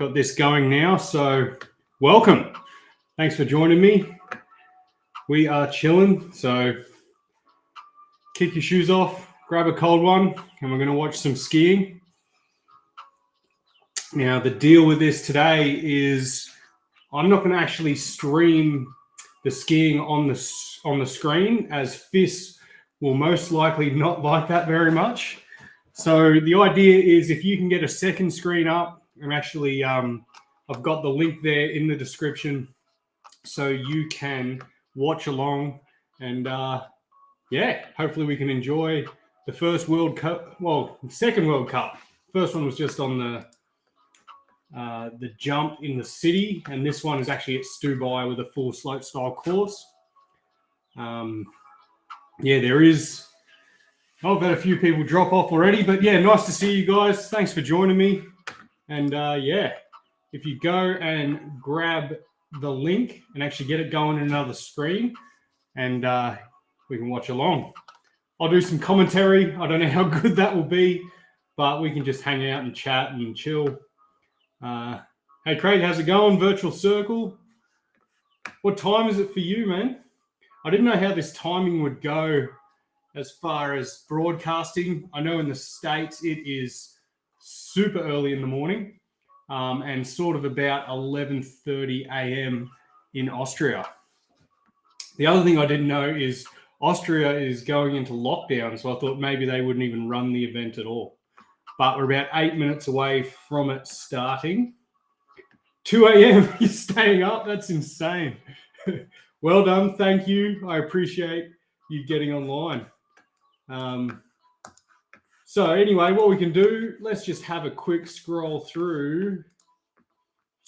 got this going now, so welcome. Thanks for joining me. We are chilling, so kick your shoes off, grab a cold one, and we're going to watch some skiing. Now, the deal with this today is I'm not going to actually stream the skiing on the screen, as Fis will most likely not like that very much. So the idea is if you can get a second screen up, and actually I've got the link there in the description so you can watch along and hopefully we can enjoy the first World Cup, second World Cup. First one was just on the jump in the city, and this one is actually at Stubai with a full slope style course. There is... I've had a few people drop off already, but yeah, nice to see you guys. Thanks for joining me. And if you go and grab the link and actually get it going in another screen, and we can watch along. I'll do some commentary. I don't know how good that will be, but we can just hang out and chat and chill. Hey, Craig, how's it going? Virtual Circle. What time is it for you, man? I didn't know how this timing would go as far as broadcasting. I know in the States it is super early in the morning and sort of about 11:30 a.m. in Austria. The other thing I didn't know is Austria is going into lockdown, so I thought maybe they wouldn't even run the event at all. But we're about 8 minutes away from it starting. 2 a.m. You're staying up? That's insane. Well done. Thank you. I appreciate you getting online. So anyway, what we can do, let's just have a quick scroll through.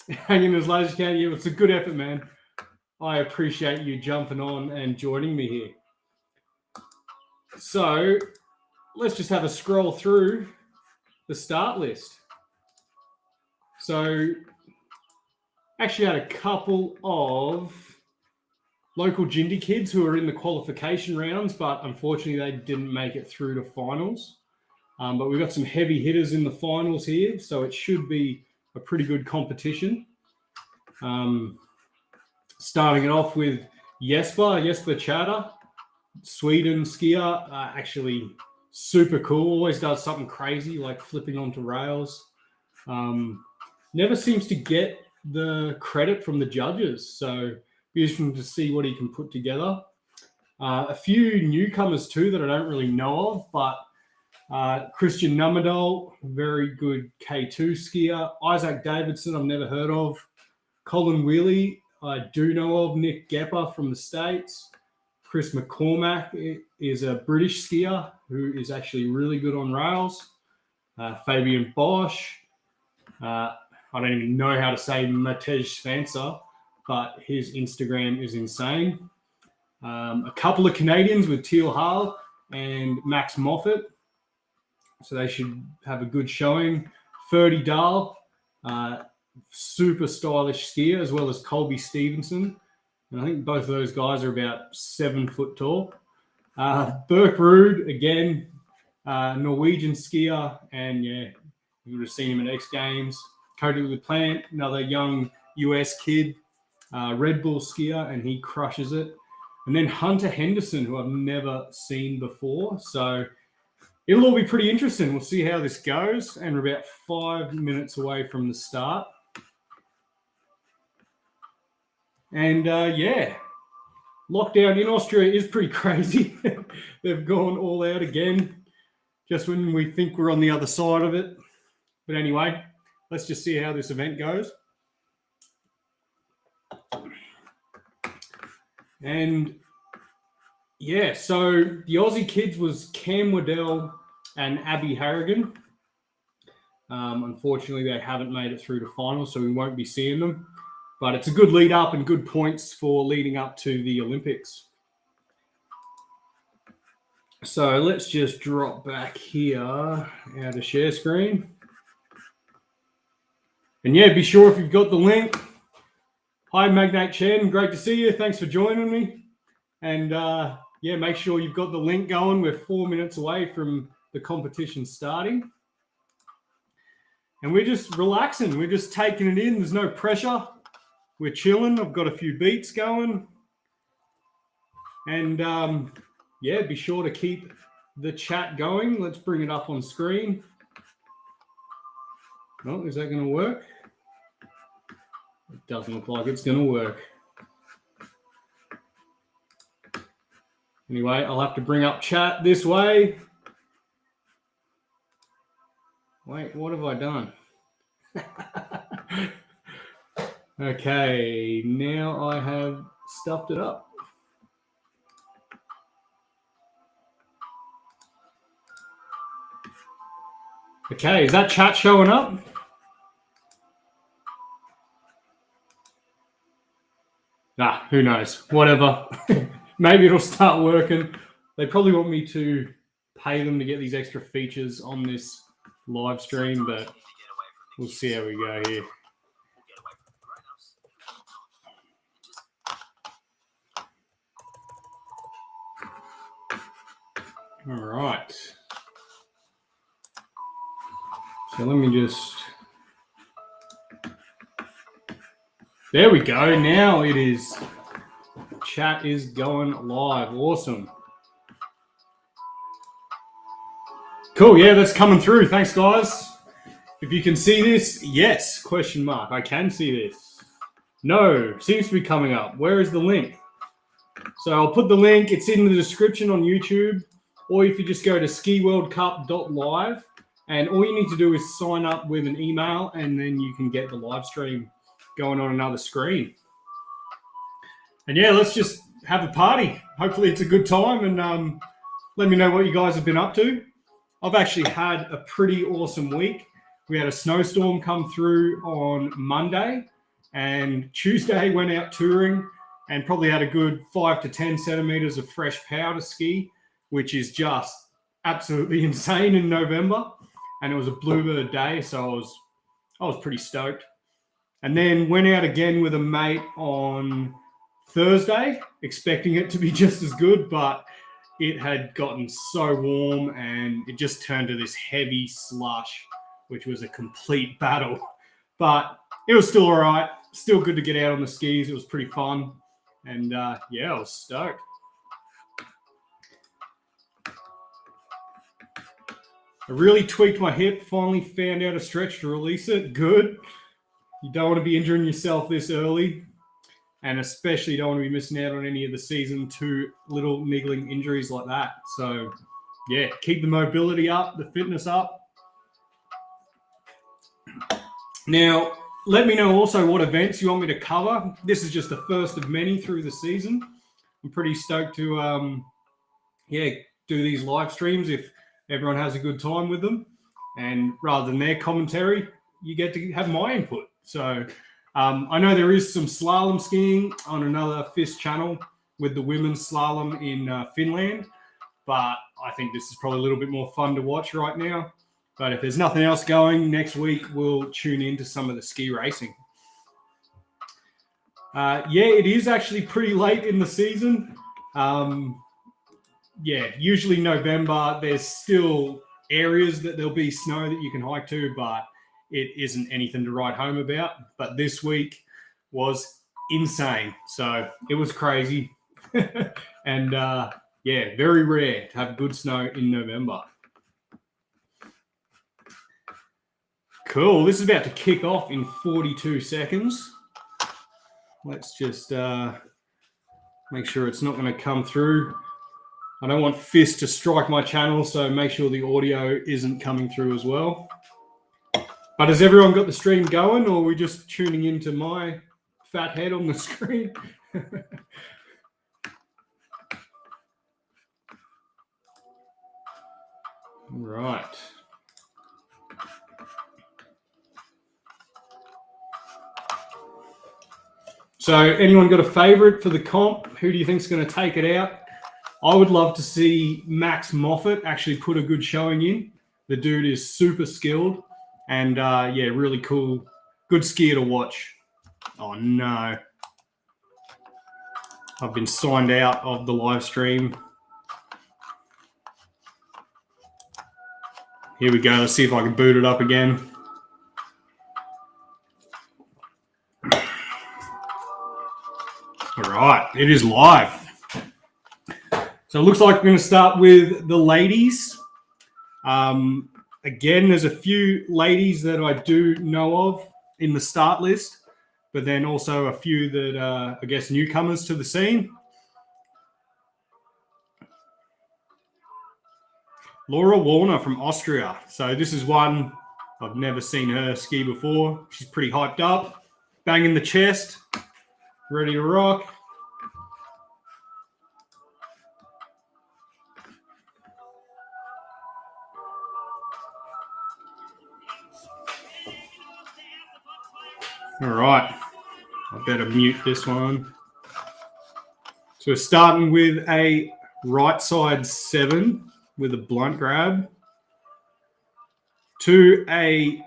Hanging as late as you can. Yeah, it's a good effort, man. I appreciate you jumping on and joining me here. So let's just have a scroll through the start list. So actually had a couple of local Jindy kids who are in the qualification rounds, but unfortunately they didn't make it through to finals. But we've got some heavy hitters in the finals here, so it should be a pretty good competition. Starting it off with Jesper Chatter, Sweden skier, actually super cool, always does something crazy like flipping onto rails. Never seems to get the credit from the judges, so be interesting to see what he can put together. A few newcomers too that I don't really know of, but Christian Nummerdal, very good K2 skier. Isaac Davidson, I've never heard of. Colin Wheely, I do know of. Nick Gepper from the States. Chris McCormack is a British skier who is actually really good on rails. Fabian Bosch. I don't even know how to say Matej Spencer, but his Instagram is insane. A couple of Canadians with Teal Hall and Max Moffat. So they should have a good showing. Ferdy Dahl, super stylish skier, as well as Colby Stevenson. And I think both of those guys are about 7 foot tall. Burke Rude, again, Norwegian skier. And yeah, you would have seen him at X Games. Cody LaPlante, another young US kid, Red Bull skier, and he crushes it. And then Hunter Henderson, who I've never seen before. So it'll all be pretty interesting. We'll see how this goes. And we're about 5 minutes away from the start. And lockdown in Austria is pretty crazy. They've gone all out again, just when we think we're on the other side of it. But anyway, let's just see how this event goes. And yeah, so the Aussie kids was Cam Waddell and Abby Harrigan. Unfortunately, they haven't made it through to finals, so we won't be seeing them. But it's a good lead up and good points for leading up to the Olympics. So let's just drop back here out of share screen. And yeah, be sure if you've got the link. Hi, Magnate Chen. Great to see you. Thanks for joining me. And make sure you've got the link going. We're 4 minutes away from the competition starting. And we're just relaxing. We're just taking it in. There's no pressure. We're chilling. I've got a few beats going. And yeah, be sure to keep the chat going. Let's bring it up on screen. Oh, is that going to work? It doesn't look like it's going to work. Anyway, I'll have to bring up chat this way. Wait, what have I done? Okay, now I have stuffed it up. Okay, is that chat showing up? Nah, who knows? Whatever. Maybe it'll start working. They probably want me to pay them to get these extra features on this live stream, but we'll see how we go here. All right. So let me just... There we go. Now it is... Chat is going live. Awesome. Cool. Yeah, that's coming through. Thanks, guys. If you can see this, yes, question mark. I can see this. No, seems to be coming up. Where is the link? So I'll put the link. It's in the description on YouTube. Or if you just go to skiworldcup.live, and all you need to do is sign up with an email, and then you can get the live stream going on another screen. And yeah, let's just have a party. Hopefully it's a good time, and let me know what you guys have been up to. I've actually had a pretty awesome week. We had a snowstorm come through on Monday, and Tuesday went out touring and probably had a good 5 to 10 centimeters of fresh powder ski, which is just absolutely insane in November. And it was a bluebird day, so I was pretty stoked. And then went out again with a mate on Thursday, expecting it to be just as good, but it had gotten so warm and it just turned to this heavy slush, which was a complete battle. But it was still all right. Still good to get out on the skis. It was pretty fun. And yeah, I was stoked. I really tweaked my hip, finally found out a stretch to release it. Good. You don't want to be injuring yourself this early, and especially don't want to be missing out on any of the season 2 little niggling injuries like that. So, yeah, keep the mobility up, the fitness up. Now, let me know also what events you want me to cover. This is just the first of many through the season. I'm pretty stoked to, yeah, do these live streams if everyone has a good time with them. And rather than their commentary, you get to have my input. So I know there is some slalom skiing on another FIS channel with the women's slalom in Finland, but I think this is probably a little bit more fun to watch right now. But if there's nothing else going, next week we'll tune into some of the ski racing. Yeah, it is actually pretty late in the season. Yeah, usually November, there's still areas that there'll be snow that you can hike to, but it isn't anything to write home about. But this week was insane. So it was crazy. And yeah, very rare to have good snow in November. Cool. This is about to kick off in 42 seconds. Let's just make sure it's not going to come through. I don't want FIS to strike my channel, so make sure the audio isn't coming through as well. But has everyone got the stream going, or are we just tuning into my fat head on the screen? Right. So anyone got a favorite for the comp? Who do you think is going to take it out? I would love to see Max Moffat actually put a good showing in. The dude is super skilled and, yeah, really cool. Good skier to watch. Oh, no. I've been signed out of the live stream. Here we go. Let's see if I can boot it up again. All right, it is live. So it looks like we're going to start with the ladies. Again, there's a few ladies that I do know of in the start list, but then also a few that are, I guess, newcomers to the scene. Laura Warner from Austria. So this is one, I've never seen her ski before. She's pretty hyped up, banging the chest, ready to rock. All right, I better mute this one. So we're starting with a right side 7 with a blunt grab to a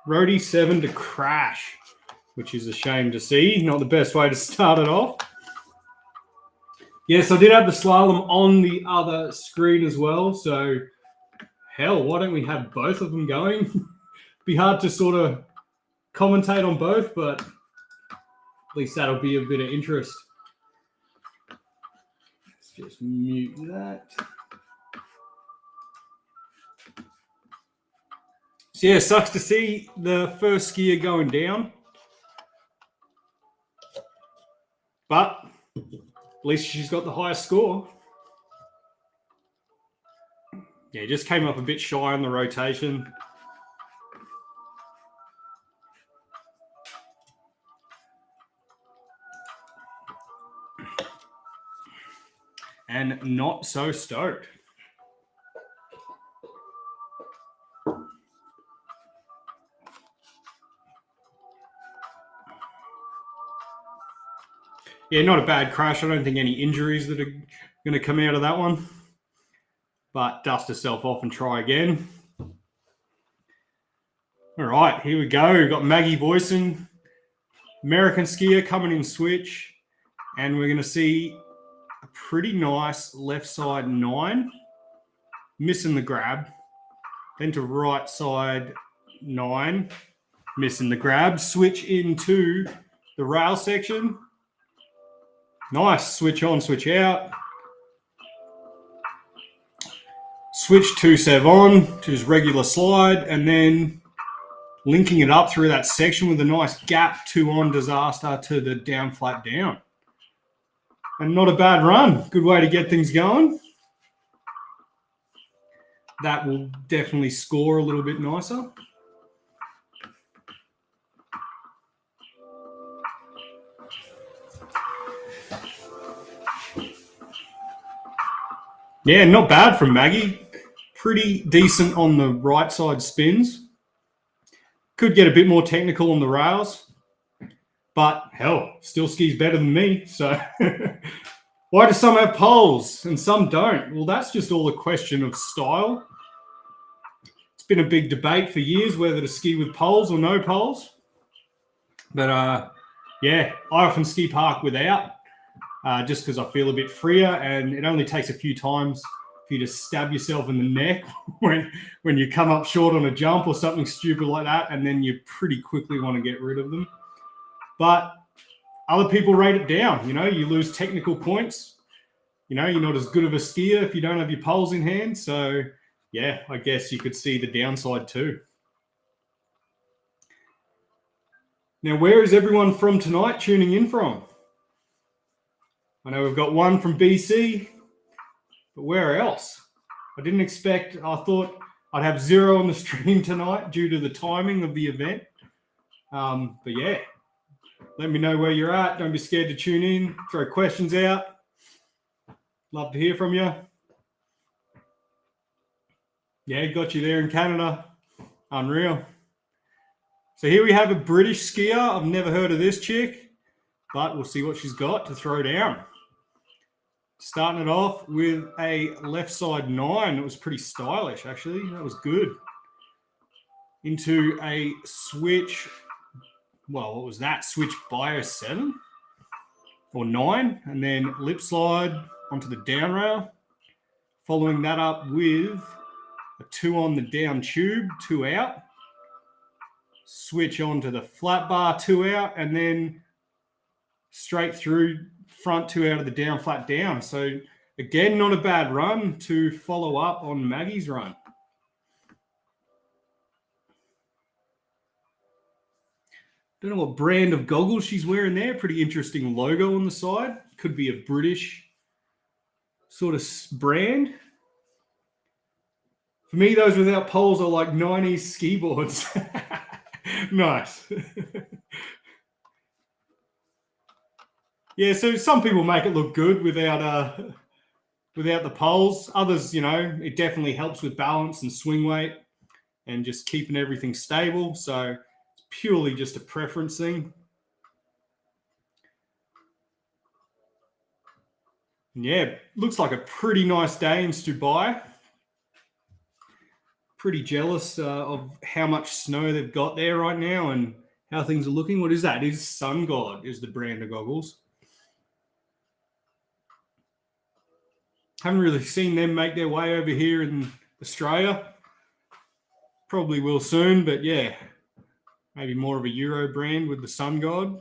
roadie 7 to crash, which is a shame to see. Not the best way to start it off. Yes, I did have the slalom on the other screen as well. So, hell, why don't we have both of them going? Be hard to sort of commentate on both, but at least that'll be a bit of interest. Let's just mute that. So yeah, sucks to see the first skier going down. But at least she's got the highest score. Yeah, just came up a bit shy on the rotation. And not so stoked. Yeah, not a bad crash. I don't think any injuries that are going to come out of that one. But dust herself off and try again. All right, here we go. We've got Maggie Voisin, American skier coming in switch. And we're going to see a pretty nice left side 9. Missing the grab. Then to right side 9. Missing the grab. Switch into the rail section. Nice. Switch on, switch out. Switch 2-7 on to his regular slide, and then linking it up through that section with a nice gap 2 on disaster to the down flat down. And not a bad run. Good way to get things going. That will definitely score a little bit nicer. Yeah, not bad from Maggie. Pretty decent on the right side spins. Could get a bit more technical on the rails. But hell, still skis better than me. So why do some have poles and some don't? Well, that's just all a question of style. It's been a big debate for years whether to ski with poles or no poles. But yeah, I often ski park without. Just because I feel a bit freer, and it only takes a few times for you to stab yourself in the neck when you come up short on a jump or something stupid like that, and then you pretty quickly want to get rid of them. But other people rate it down. You know, you lose technical points. You know, you're not as good of a skier if you don't have your poles in hand. So, yeah, I guess you could see the downside too. Now, where is everyone from tonight tuning in from? I know we've got one from BC, but where else? I didn't expect, I thought I'd have 0 on the stream tonight due to the timing of the event. But yeah, let me know where you're at. Don't be scared to tune in, throw questions out. Love to hear from you. Yeah, got you there in Canada. Unreal. So here we have a British skier. I've never heard of this chick, but we'll see what she's got to throw down. Starting it off with a left side 9. It was pretty stylish, actually. That was good. Into a switch. Well, what was that? Switch bio 7 or 9. And then lip slide onto the down rail. Following that up with a 2 on the down tube, 2 out. Switch onto the flat bar, 2 out. And then straight through, front 2 out of the down, flat down. So again, not a bad run to follow up on Maggie's run. Don't know what brand of goggles she's wearing there. Pretty interesting logo on the side. Could be a British sort of brand. For me, those without poles are like 90s ski boards. Nice. Yeah, so some people make it look good without the poles. Others, it definitely helps with balance and swing weight and just keeping everything stable. So it's purely just a preference thing. Yeah, looks like a pretty nice day in Stubai. Pretty jealous of how much snow they've got there right now and how things are looking. What is that? It is Sun God is the brand of goggles. Haven't really seen them make their way over here in Australia. Probably will soon, but yeah, maybe more of a Euro brand with the Sun God.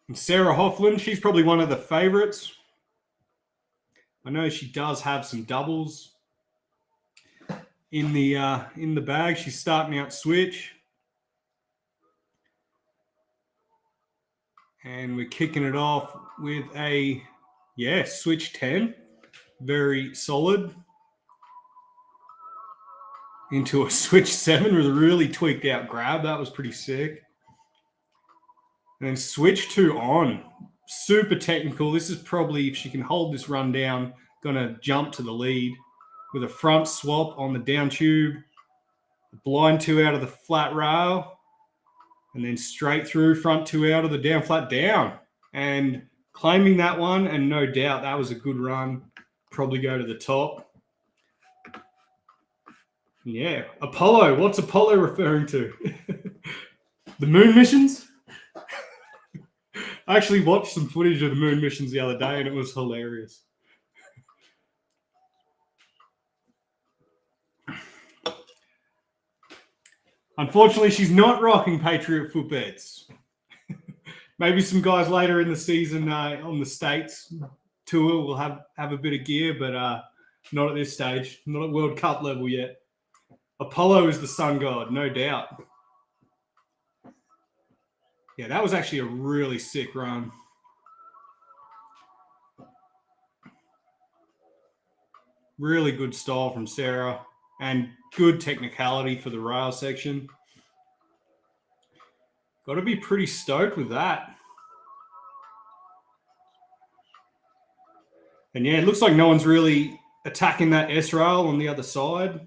And Sarah Hoffland, she's probably one of the favorites. I know she does have some doubles in the bag. She's starting out switch. And we're kicking it off with a, switch 10. Very solid. Into a switch 7 with a really tweaked out grab. That was pretty sick. And then switch 2 on. Super technical. This is probably, if she can hold this run down, going to jump to the lead with a front swap on the down tube. Blind 2 out of the flat rail. And then straight through front 2 out of the down, flat down. And claiming that one, and no doubt that was a good run. Probably go to the top. Yeah. Apollo. What's Apollo referring to? The moon missions? I actually watched some footage of the moon missions the other day and it was hilarious. Unfortunately, she's not rocking Patriot footbeds. Maybe some guys later in the season on the States tour will have a bit of gear, but not at this stage. Not at World Cup level yet. Apollo is the sun god, no doubt. Yeah, that was actually a really sick run. Really good style from Sarah and good technicality for the rail section. Got to be pretty stoked with that. And yeah, it looks like no one's really attacking that S-rail on the other side.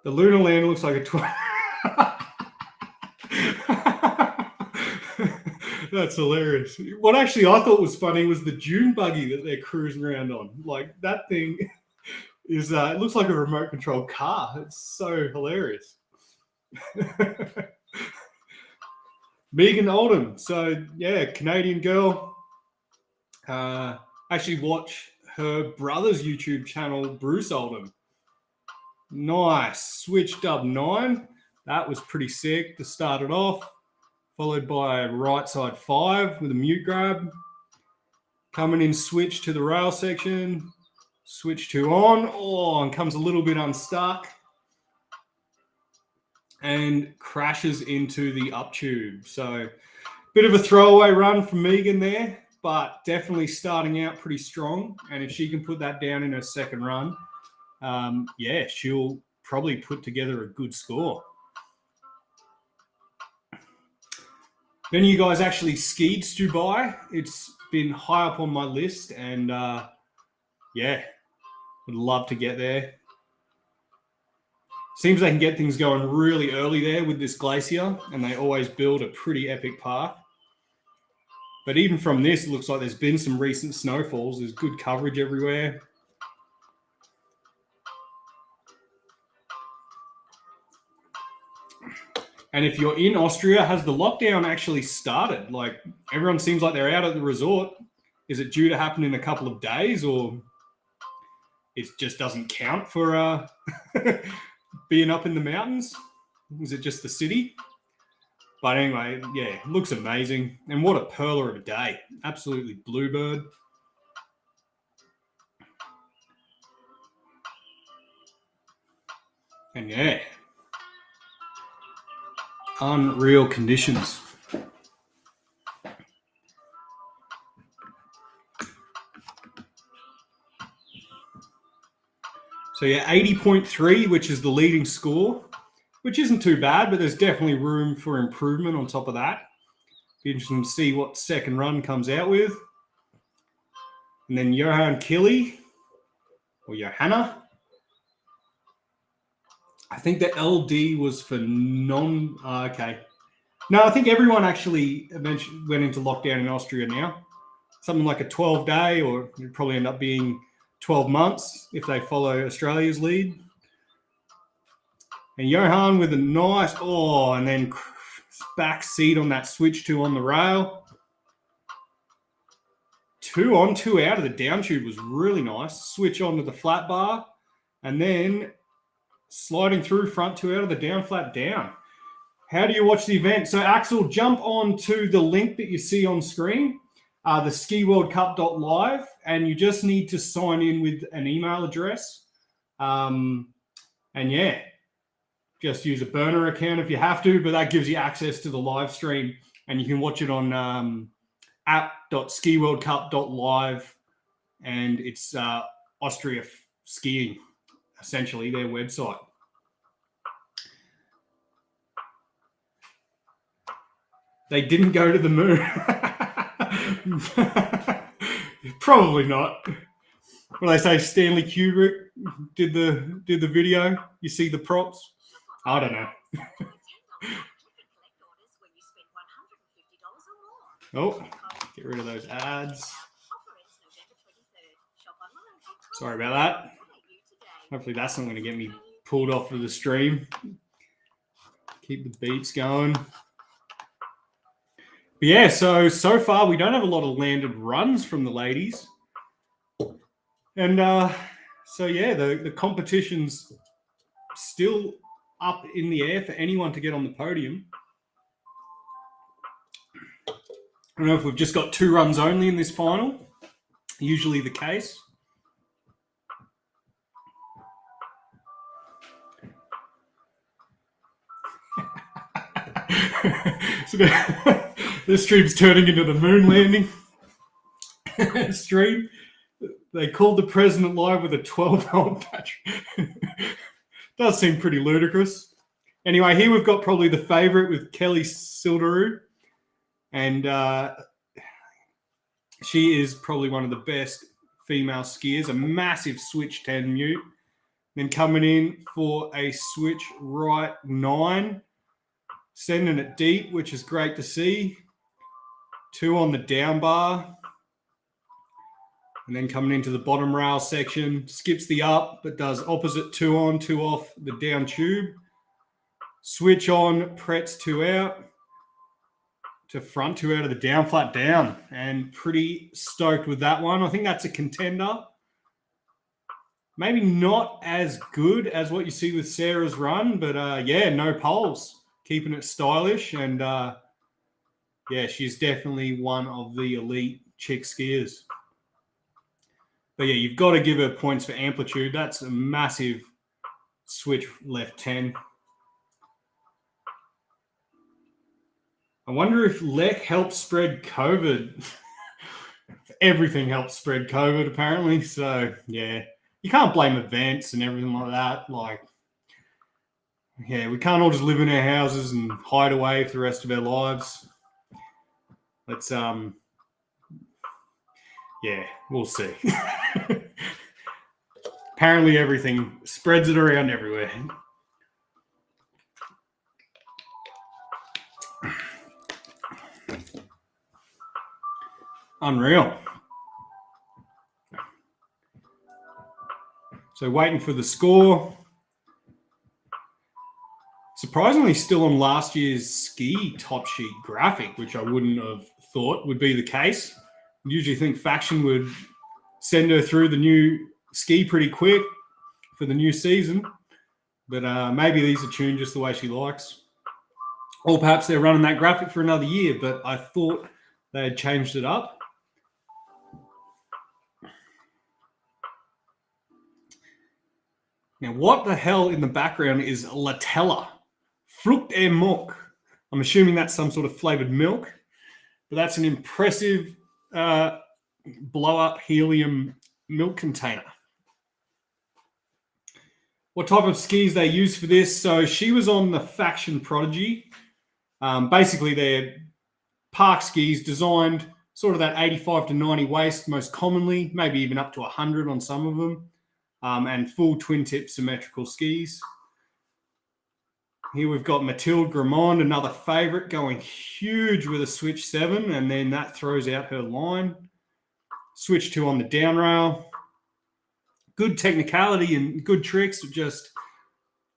The Lunar Land looks like a 12. That's hilarious. What actually I thought was funny was the dune buggy that they're cruising around on. Like that thing is, it looks like a remote controlled car. It's so hilarious. Megan Oldham. So yeah, Canadian girl. Actually watch her brother's YouTube channel, Bruce Oldham. Nice. Switch dub 9. That was pretty sick to start it off. Followed by a right side 5 with a mute grab. Coming in switch to the rail section. Switch 2 on. Oh, and comes a little bit unstuck. And crashes into the up tube. So bit of a throwaway run from Megan there, but definitely starting out pretty strong. And if she can put that down in her second run, yeah, she'll probably put together a good score. Then you guys actually skied Stubai. It's been high up on my list and yeah, would love to get there. Seems they can get things going really early there with this glacier and they always build a pretty epic park. But even from this, it looks like there's been some recent snowfalls. There's good coverage everywhere. And if you're in Austria, has the lockdown actually started? Like everyone seems like they're out at the resort. Is it due to happen in a couple of days, or it just doesn't count for being up in the mountains? Is it just the city? But anyway, yeah, looks amazing. And what a perler of a day. Absolutely bluebird. And yeah, unreal conditions. So yeah, 80.3, which is the leading score, which isn't too bad, but there's definitely room for improvement on top of that. Be interesting to see what second run comes out with. And then Johan Killy, or Johanna. I think the LD was for okay. No, I think everyone actually eventually went into lockdown in Austria now. Something like a 12-day, or it'd probably end up being 12 months if they follow Australia's lead. And Johan with a nice, and then back seat on that switch to on the rail. 2 on, 2 out of the down tube was really nice. Switch onto the flat bar, and then sliding through front 2 out of the down flat down. How do you watch the event? So Axel, jump on to the link that you see on screen, the skiworldcup.live, and you just need to sign in with an email address. And yeah, just use a burner account if you have to, but that gives you access to the live stream, and you can watch it on app.skiworldcup.live, and it's Austria skiing, essentially their website. They didn't go to the moon. Probably not. When they say Stanley Kubrick did the video, you see the props. I don't know. Oh, get rid of those ads. Sorry about that. Hopefully that's not going to get me pulled off of the stream. Keep the beats going. But yeah, so far we don't have a lot of landed runs from the ladies. And so yeah, the competition's still up in the air for anyone to get on the podium. I don't know if we've just got 2 runs only in this final. Usually the case. So this stream's turning into the moon landing stream. They called the president live with a 12-volt battery. Does seem pretty ludicrous. Anyway, here we've got probably the favourite with Kelly Sildaroo. And she is probably one of the best female skiers. A massive switch 10 mute. Then coming in for a switch right 9. Sending it deep, which is great to see. 2 on the down bar. And then coming into the bottom rail section, skips the up, but does opposite 2 on, 2 off the down tube. Switch on, Pretz 2 out. To front 2 out of the down flat down. And pretty stoked with that one. I think that's a contender. Maybe not as good as what you see with Sarah's run, but yeah, no poles. Keeping it stylish, and yeah, she's definitely one of the elite chick skiers. But yeah, you've got to give her points for amplitude. That's a massive switch left 10. I wonder if Lek helps spread COVID. Everything helps spread COVID, apparently. So yeah, you can't blame events and everything like that. Like, yeah, we can't all just live in our houses and hide away for the rest of our lives. Let's, yeah, we'll see. Apparently everything spreads it around everywhere. Unreal. So waiting for the score. Surprisingly, still on last year's ski top sheet graphic, which I wouldn't have thought would be the case. Usually think Faction would send her through the new ski pretty quick for the new season. But maybe these are tuned just the way she likes. Or perhaps they're running that graphic for another year, but I thought they had changed it up. Now, what the hell in the background is Latella? Frucht et Milk. I'm assuming that's some sort of flavored milk, but that's an impressive blow-up helium milk container. What type of skis they use for this? So she was on the Faction Prodigy. Basically, they're park skis designed sort of that 85 to 90 waist most commonly, maybe even up to 100 on some of them, and full twin-tip symmetrical skis. Here we've got Mathilde Gramond, another favourite, going huge with a switch 7, and then that throws out her line. Switch 2 on the down rail. Good technicality and good tricks, just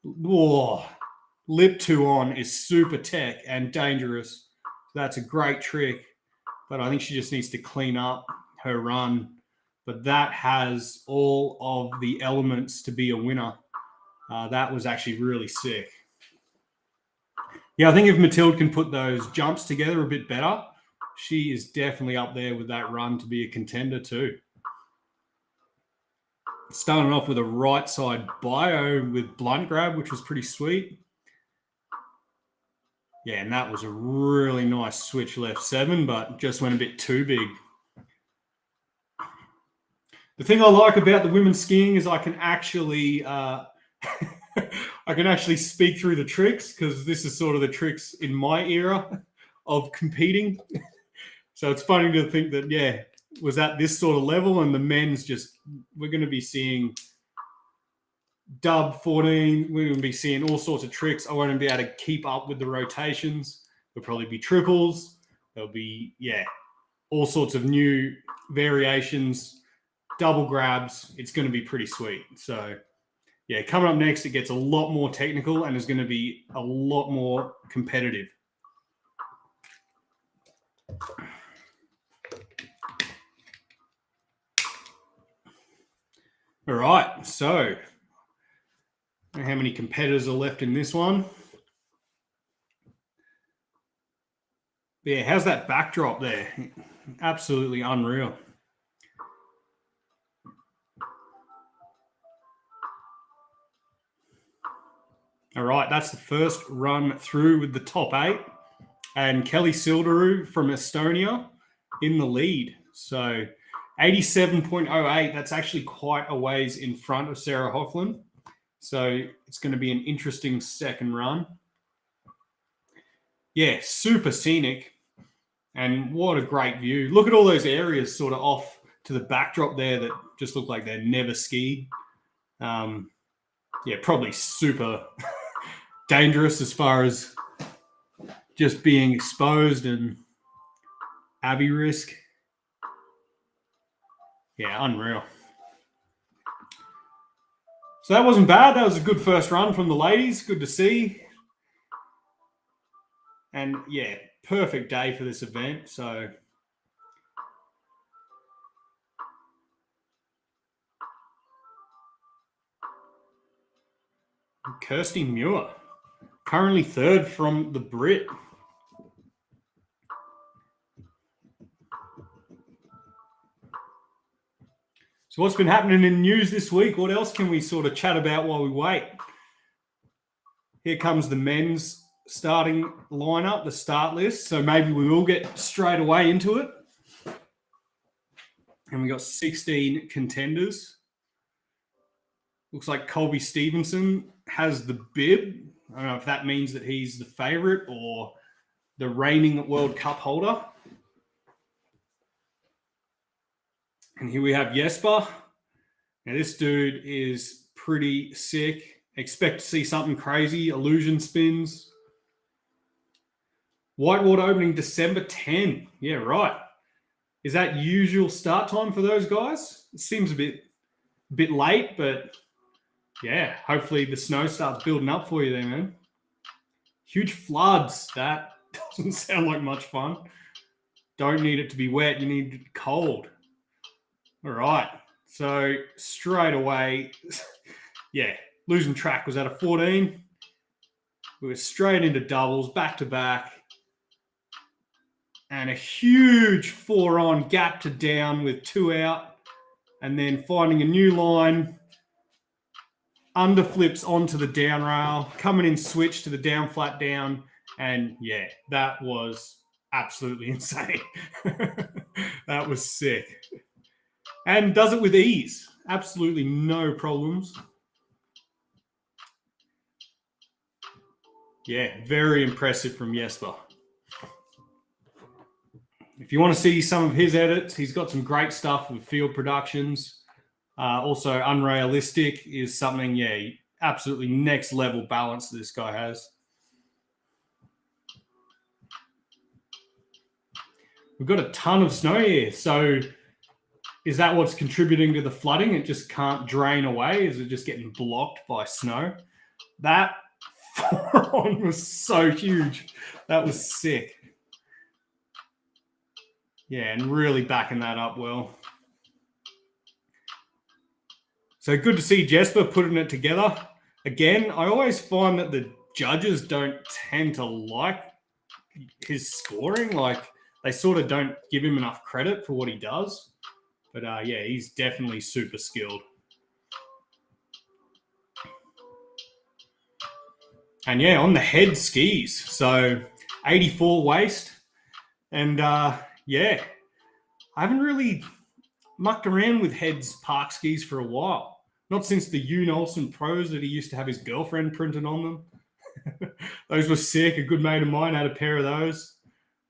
lip 2 on is super tech and dangerous. That's a great trick, but I think she just needs to clean up her run. But that has all of the elements to be a winner. That was actually really sick. Yeah, I think if Mathilde can put those jumps together a bit better, she is definitely up there with that run to be a contender too. Starting off with a right side bio with blunt grab, which was pretty sweet. Yeah, and that was a really nice switch left 7, but just went a bit too big. The thing I like about the women's skiing is I can actually speak through the tricks, because this is sort of the tricks in my era of competing. So it's funny to think that, yeah, was at this sort of level, and the men's just, we're going to be seeing dub 14. We're going to be seeing all sorts of tricks. I won't be able to keep up with the rotations. There'll probably be triples. There'll be, all sorts of new variations, double grabs. It's going to be pretty sweet. So, yeah, coming up next, it gets a lot more technical and is going to be a lot more competitive. All right, so how many competitors are left in this one? Yeah, how's that backdrop there? Absolutely unreal. All right, that's the first run through with the top 8. And Kelly Sildaru from Estonia in the lead. So 87.08, that's actually quite a ways in front of Sarah Hofflin. So it's going to be an interesting second run. Yeah, super scenic. And what a great view. Look at all those areas sort of off to the backdrop there that just look like they're never skied. Yeah, probably super dangerous as far as just being exposed and Abbey risk. Yeah, unreal. So that wasn't bad. That was a good first run from the ladies. Good to see. And yeah, perfect day for this event. So Kirsty Muir, currently 3rd from the Brit. So what's been happening in news this week? What else can we sort of chat about while we wait? Here comes the men's starting lineup, the start list. So maybe we will get straight away into it. And we got 16 contenders. Looks like Colby Stevenson has the bib. I don't know if that means that he's the favorite or the reigning World Cup holder. And here we have Jesper. Now this dude is pretty sick. Expect to see something crazy. Illusion spins. Whitewater opening December 10. Yeah, right. Is that usual start time for those guys? It seems a bit late, but yeah, hopefully the snow starts building up for you there, man. Huge floods. That doesn't sound like much fun. Don't need it to be wet. You need it cold. All right. So straight away, yeah, losing track was at a 14. We were straight into doubles, back to back. And a huge 4-on gap to down with 2 out. And then finding a new line. Under flips onto the down rail. Coming in switch to the down flat down. And yeah, that was absolutely insane. That was sick. And does it with ease. Absolutely no problems. Yeah, very impressive from Jesper. If you want to see some of his edits, he's got some great stuff with Field Productions. Also, Unrealistic is something, yeah, absolutely next level balance this guy has. We've got a ton of snow here. So is that what's contributing to the flooding? It just can't drain away? Is it just getting blocked by snow? That 4-on was so huge. That was sick. Yeah, and really backing that up well. So good to see Jesper putting it together. Again, I always find that the judges don't tend to like his scoring. Like, they sort of don't give him enough credit for what he does. But yeah, he's definitely super skilled. And yeah, on the head skis. So 84 waist. And yeah, I haven't really mucked around with heads park skis for a while. Not since the Hugh Olsen Pros that he used to have his girlfriend printed on them. Those were sick. A good mate of mine had a pair of those.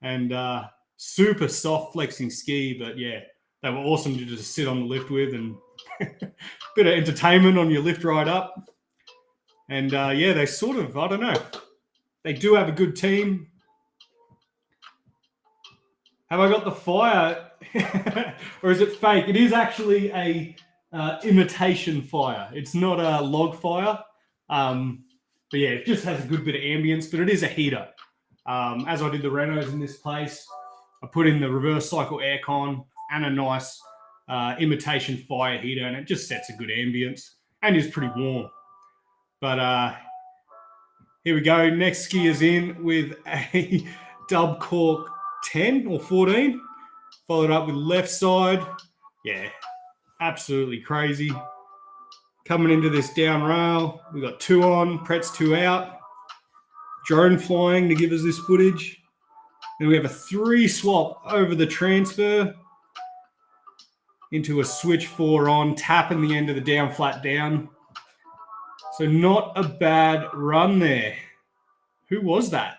And super soft flexing ski. But yeah, they were awesome to just sit on the lift with and bit of entertainment on your lift ride up. And yeah, they sort of, I don't know. They do have a good team. Have I got the fire? Or is it fake? It is actually a imitation fire. It's not a log fire. But yeah, it just has a good bit of ambience, but it is a heater. As I did the renos in this place, I put in the reverse cycle aircon and a nice imitation fire heater, and it just sets a good ambience and is pretty warm. But here we go. Next ski is in with a dub cork 10 or 14. Followed up with left side. Yeah, absolutely crazy. Coming into this down rail. We've got 2 on, Pretz 2 out. Drone flying to give us this footage. Then we have a 3 swap over the transfer into a switch 4 on, tapping the end of the down flat down. So not a bad run there. Who was that?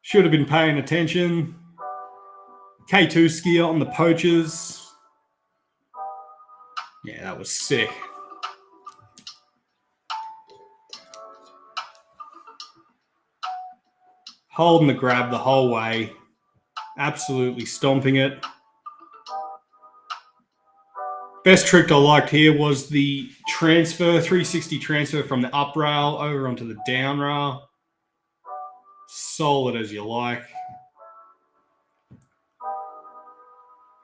Should have been paying attention. K2 skier on the poachers. Yeah, that was sick. Holding the grab the whole way. Absolutely stomping it. Best trick I liked here was the transfer, 360 transfer from the up rail over onto the down rail. Solid as you like.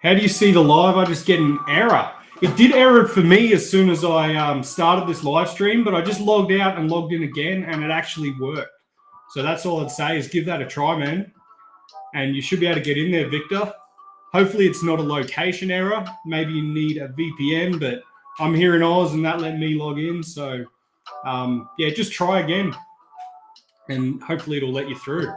How do you see the live? I just get an error. It did error for me as soon as I started this live stream, but I just logged out and logged in again, and it actually worked. So that's all I'd say is give that a try, man. And you should be able to get in there, Victor. Hopefully it's not a location error. Maybe you need a VPN, but I'm here in Oz and that let me log in. So, yeah, just try again. And hopefully it'll let you through.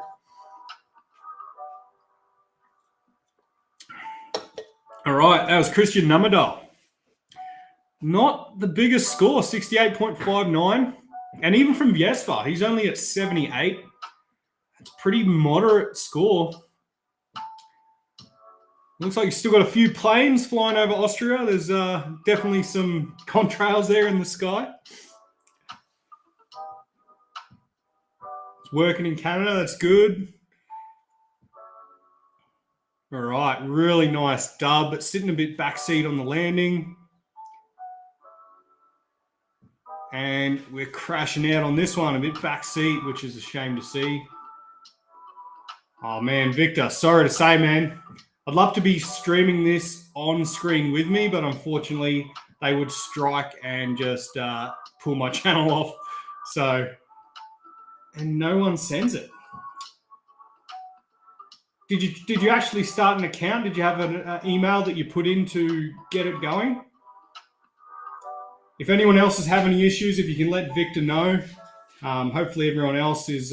All right, that was Christian Nummerdal. Not the biggest score, 68.59. And even from Jesper, he's only at 78. That's a pretty moderate score. Looks like you've still got a few planes flying over Austria. There's definitely some contrails there in the sky. It's working in Canada. That's good. All right, really nice dub, but sitting a bit backseat on the landing. And we're crashing out on this one, a bit backseat, which is a shame to see. Oh, man, Victor, sorry to say, man. I'd love to be streaming this on screen with me, but unfortunately, they would strike and just pull my channel off. So, and no one sends it. Did you actually start an account? Did you have an email that you put in to get it going? If anyone else is having any issues, if you can let Victor know. Hopefully everyone else is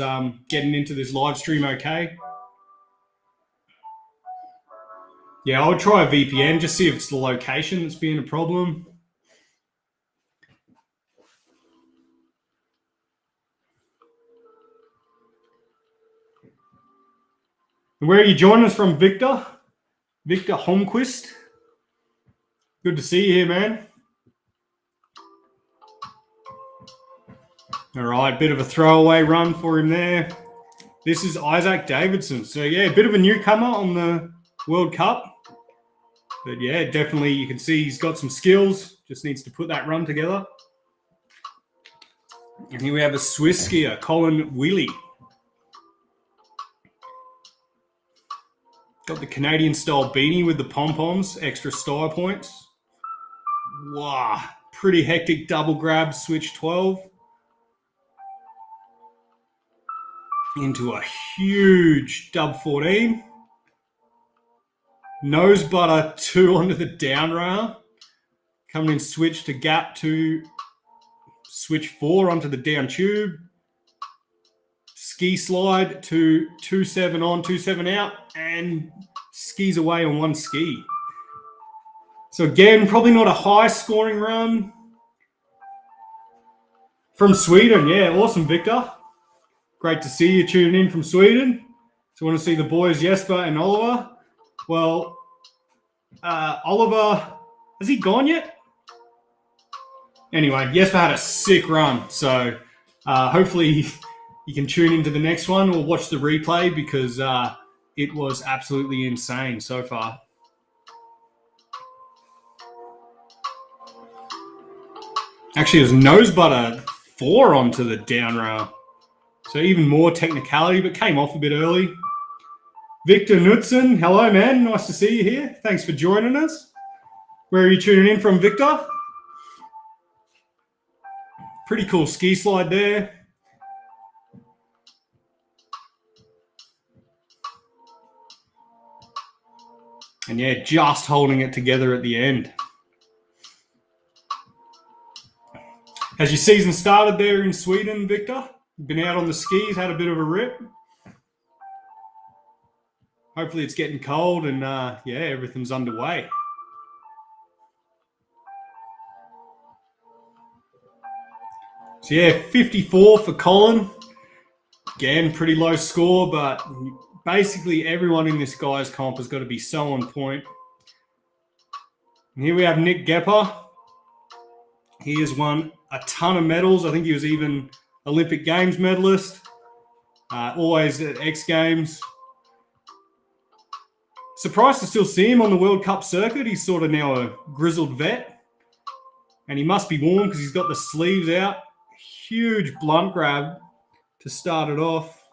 getting into this live stream okay. Yeah, I would try a VPN, just see if it's the location that's being a problem. And where are you joining us from, Victor? Victor Holmquist. Good to see you here, man. All right, bit of a throwaway run for him there. This is Isaac Davidson. So, yeah, a bit of a newcomer on the World Cup. But, yeah, definitely you can see he's got some skills. Just needs to put that run together. And here we have a Swiss skier, Colin Wheely. Got the Canadian-style beanie with the pom-poms, extra style points. Wow, pretty hectic double grab, switch 12. Into a huge dub 14. Nose butter 2 onto the down rail. Coming in switch to gap 2. Switch 4 onto the down tube. Ski slide to 2-7 on, 2-7 out. And skis away on one ski. So again, probably not a high scoring run. From Sweden, yeah, awesome, Victor. Great to see you tuning in from Sweden. So I want to see the boys, Jesper and Oliver. Well, Oliver, has he gone yet? Anyway, Jesper had a sick run. So hopefully you can tune into the next one or watch the replay because it was absolutely insane so far. Actually, it was nose butter 4 onto the down rail. So even more technicality, but came off a bit early. Victor Knudsen, hello, man. Nice to see you here. Thanks for joining us. Where are you tuning in from, Victor? Pretty cool ski slide there. And yeah, just holding it together at the end. Has your season started there in Sweden, Victor? Been out on the skis, had a bit of a rip. Hopefully it's getting cold and, yeah, everything's underway. So, yeah, 54 for Colin. Again, pretty low score, but basically everyone in this guy's comp has got to be so on point. And here we have Nick Gepper. He has won a ton of medals. I think he was even Olympic Games medalist. Always at X Games. Surprised to still see him on the World Cup circuit. He's sort of now a grizzled vet. And he must be warm because he's got the sleeves out. Huge blunt grab to start it off.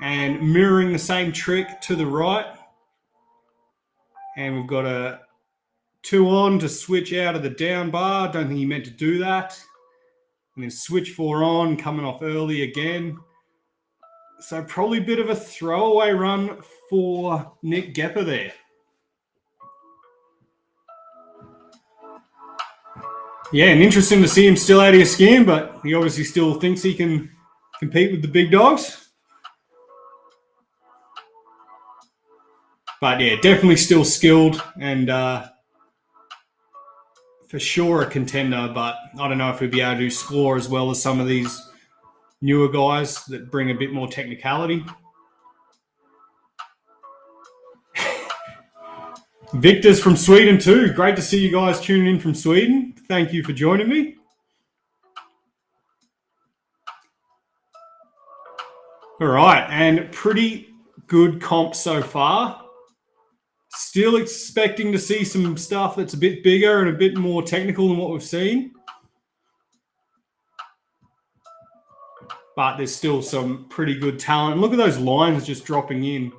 And mirroring the same trick to the right. And we've got a 2 on to switch out of the down bar. Don't think he meant to do that. And then switch 4 on, coming off early again. So probably a bit of a throwaway run for Nick Gepper there. Yeah, and interesting to see him still out here skiing, but he obviously still thinks he can compete with the big dogs. But yeah, definitely still skilled and for sure a contender, but I don't know if he'll be able to score as well as some of these newer guys that bring a bit more technicality. Victor's from Sweden too. Great to see you guys tuning in from Sweden. Thank you for joining me. All right, and pretty good comp so far. Still expecting to see some stuff that's a bit bigger and a bit more technical than what we've seen. but there's still some pretty good talent. Look at those lines just dropping in.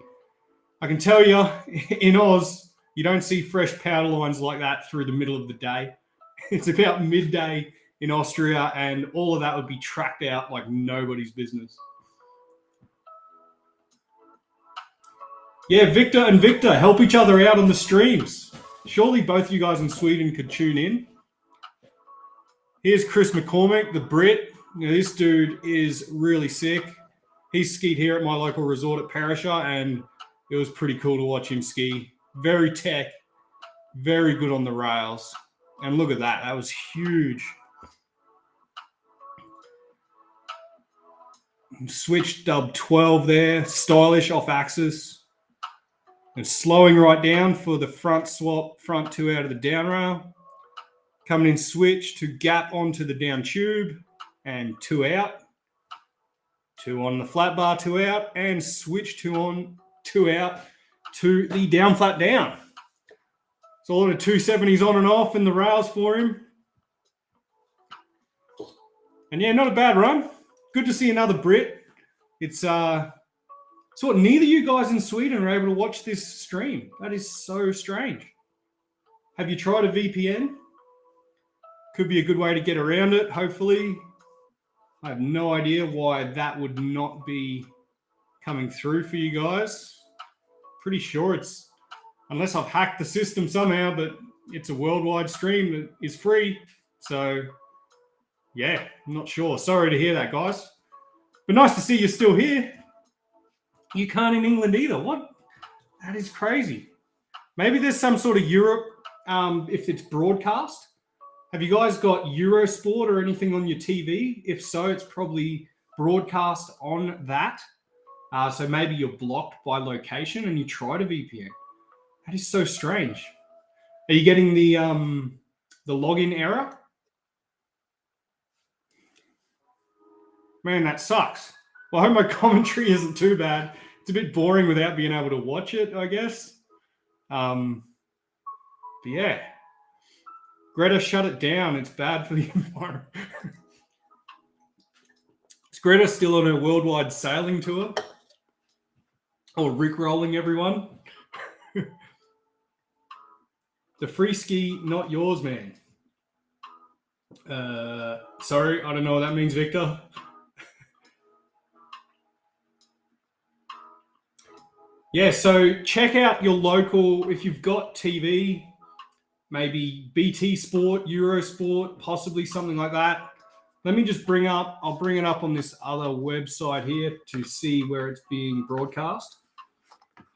I can tell you, in Oz, you don't see fresh powder lines like that through the middle of the day. It's about midday in Austria, and all of that would be tracked out like nobody's business. Yeah, Victor and Victor, help each other out on the streams. Surely both you guys in Sweden could tune in. Here's Chris McCormick, the Brit. This dude is really sick. He skied here at my local resort at Perisher, and it was pretty cool to watch him ski. Very tech, very good on the rails. And look at that. That was huge. Switch dub 12 there. Stylish off axis. And slowing right down for the front swap, front two out of the down rail. Coming in switch to gap onto the down tube and two out. Two on the flat bar, two out, and switch two on, two out to the down flat down. So a lot of 270s on and off in the rails for him. And yeah, not a bad run. Good to see another Brit. It's so neither you guys in Sweden are able to watch this stream. That is so strange. Have you tried a VPN? Could be a good way to get around it, hopefully. I have no idea why that would not be coming through for you guys. Pretty sure it's, unless I've hacked the system somehow, but it's a worldwide stream that is free. So, yeah, I'm not sure. Sorry to hear that, guys. But nice to see you're still here. You can't in England either. What? That is crazy. Maybe there's some sort of Europe, if it's broadcast. Have you guys got Eurosport or anything on your TV? If so, it's probably broadcast on that. So maybe you're blocked by location and you tried a VPN. That is so strange. Are you getting the login error? Man, that sucks. Well, I hope my commentary isn't too bad. It's a bit boring without being able to watch it, I guess. But yeah. Greta, shut it down. It's bad for the environment. Is Greta still on her worldwide sailing tour? Or rickrolling everyone? The Freeski, not yours, man. Sorry, I don't know what that means, Victor. Yeah, so check out your local, if you've got TV, maybe BT Sport, Eurosport, possibly something like that. Let me just I'll bring it up on this other website here to see where it's being broadcast.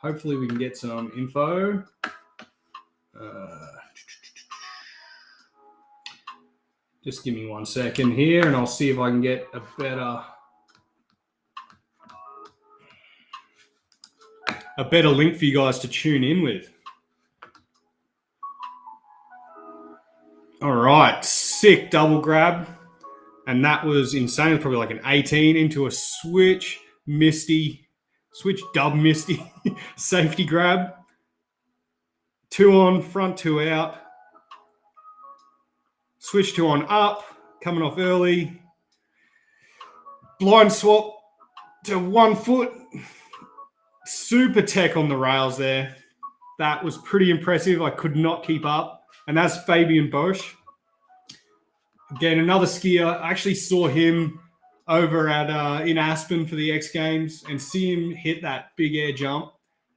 Hopefully we can get some info. Just give me 1 second here and I'll see if I can get a better link for you guys to tune in with. All right, sick double grab. And that was insane. It's probably like an 18 into a switch dub misty, safety grab. Two on, front two out. Switch two on up, coming off early. Blind swap to 1 foot. Super tech on the rails there. That was pretty impressive. I could not keep up. And that's Fabian Bosch. Again, another skier. I actually saw him over at in Aspen for the X Games, and see him hit that big air jump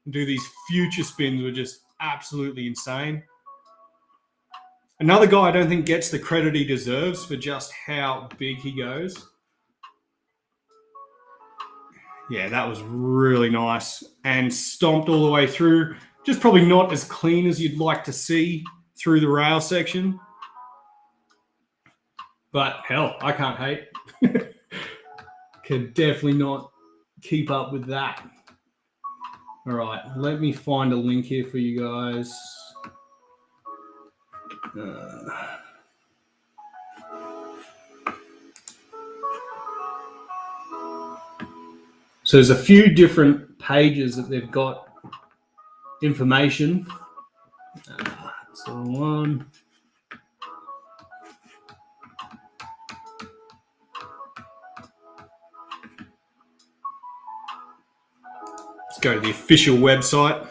and do these future spins were just absolutely insane. Another guy I don't think gets the credit he deserves for just how big he goes. Yeah, that was really nice and stomped all the way through. Just probably not as clean as you'd like to see through the rail section. But hell, I can't hate. Could definitely not keep up with that. All right, let me find a link here for you guys. So there's a few different pages that they've got information. That's the one. Let's go to the official website.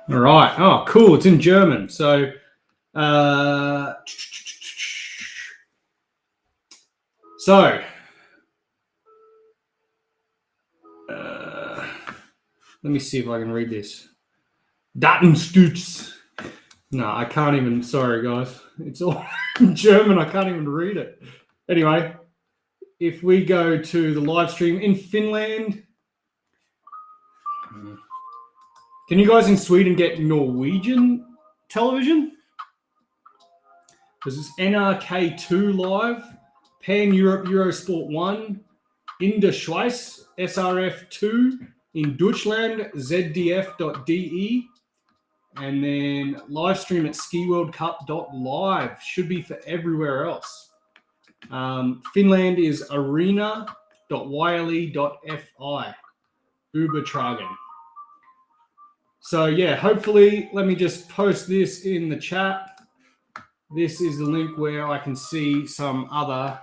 All right. Oh, cool. It's in German. So, let me see if I can read this. Datenstütz. No, I can't even. Sorry, guys. It's all in German. I can't even read it. Anyway, if we go to the live stream in Finland, can you guys in Sweden get Norwegian television? This is NRK2 Live, Pan Europe Eurosport 1, in der Schweiz, SRF 2, in Deutschland, zdf.de, and then live stream at skiworldcup.live. Should be for everywhere else. Finland is arena.yle.fi. Übertragen. So yeah, hopefully, let me just post this in the chat. This is the link where I can see some other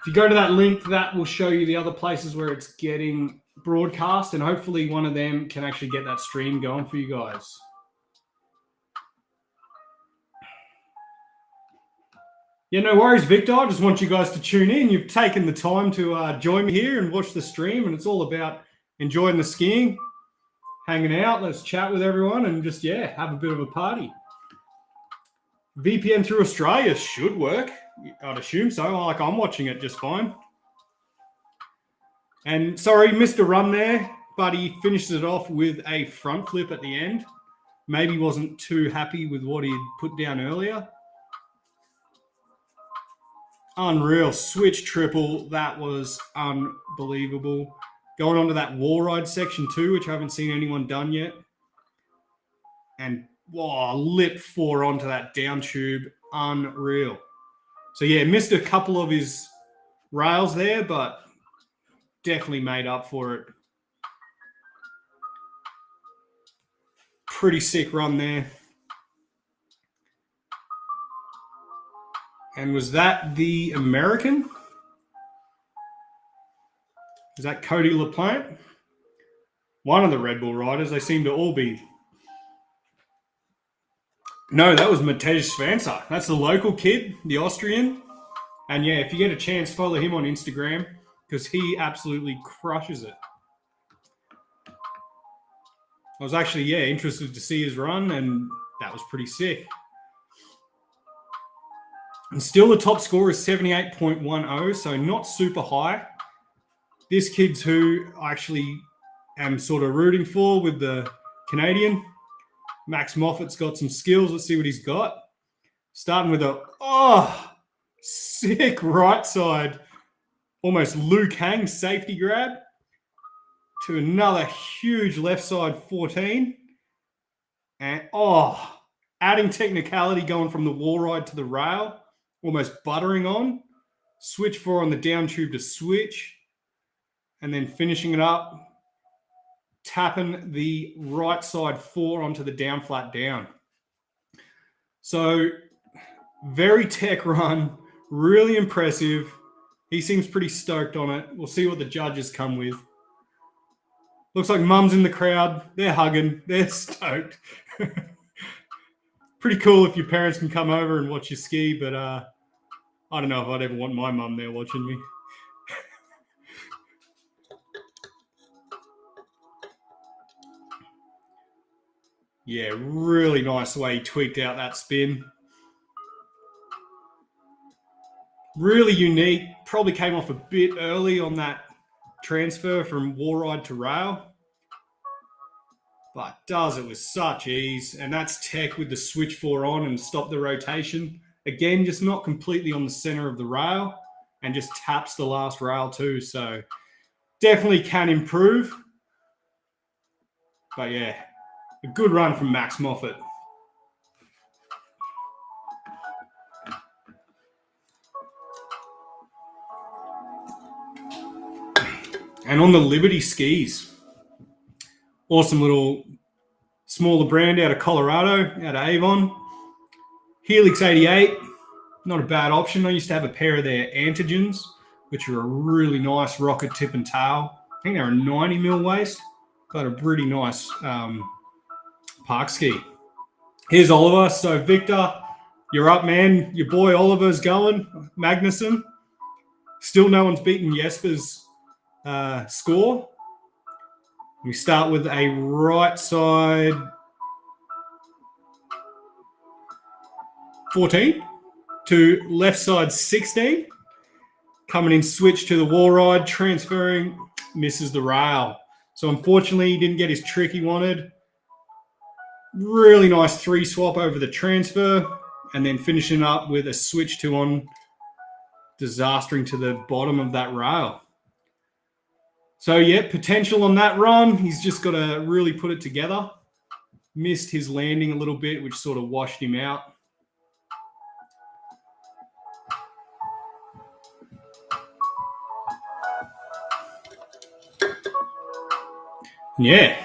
if you go to that link, that will show you the other places where it's getting broadcast, and hopefully one of them can actually get that stream going for you guys. Yeah, no worries, Victor. I just want you guys to tune in. You've taken the time to join me here and watch the stream, and it's all about enjoying the skiing, hanging out. Let's chat with everyone and just, yeah, have a bit of a party. VPN through Australia should work. I'd assume so. Like, I'm watching it just fine. And sorry, missed a run there, but he finishes it off with a front flip at the end. Maybe wasn't too happy with what he'd put down earlier. Unreal. Switch triple. That was unbelievable. Going on to that wall ride section too, which I haven't seen anyone done yet. And lip 4 onto that down tube. Unreal. So yeah, missed a couple of his rails there, but definitely made up for it. Pretty sick run there. And was that the American? Is that Cody LaPlante? One of the Red Bull riders. They seem to all be. No, that was Matej Svancer. That's the local kid, the Austrian. And yeah, if you get a chance, follow him on Instagram because he absolutely crushes it. I was actually, interested to see his run, and that was pretty sick. And still the top score is 78.10, so not super high. This kid's who I actually am sort of rooting for with the Canadian. Max Moffat's got some skills. Let's see what he's got. Starting with a, sick right side. Almost Luke Hang safety grab. To another huge left side 14. And, adding technicality going from the wall ride to the rail. Almost buttering on. Switch 4 on the down tube to switch. And then finishing it up. Tapping the right side 4 onto the down flat down. So, very tech run. Really impressive. He seems pretty stoked on it. We'll see what the judges come with. Looks like mum's in the crowd. They're hugging. They're stoked. Pretty cool if your parents can come over and watch you ski, but I don't know if I'd ever want my mum there watching me. Yeah, really nice the way he tweaked out that spin. Really unique. Probably came off a bit early on that transfer from wall ride to rail. But does it with such ease. And that's tech with the switch 4 on and stop the rotation. Again, just not completely on the center of the rail and just taps the last rail too. So definitely can improve. But yeah, a good run from Max Moffat. And on the Liberty skis, Awesome little smaller brand out of Colorado, out of Avon. Helix 88, not a bad option. I used to have a pair of their Antigens, which are a really nice rocket tip and tail. I think they're a 90 mil waist, but a pretty nice park ski. Here's Oliver. So Victor, you're up, man. Your boy Oliver's going. Magnuson. Still no one's beaten Jesper's score. We start with a right side 14 to left side 16. Coming in switch to the wall ride, transferring, misses the rail. So unfortunately, he didn't get his trick he wanted. Really nice 3 swap over the transfer, and then finishing up with a switch 2 on, disastering to the bottom of that rail. So yeah, potential on that run. He's just got to really put it together. Missed his landing a little bit, which sort of washed him out. Yeah.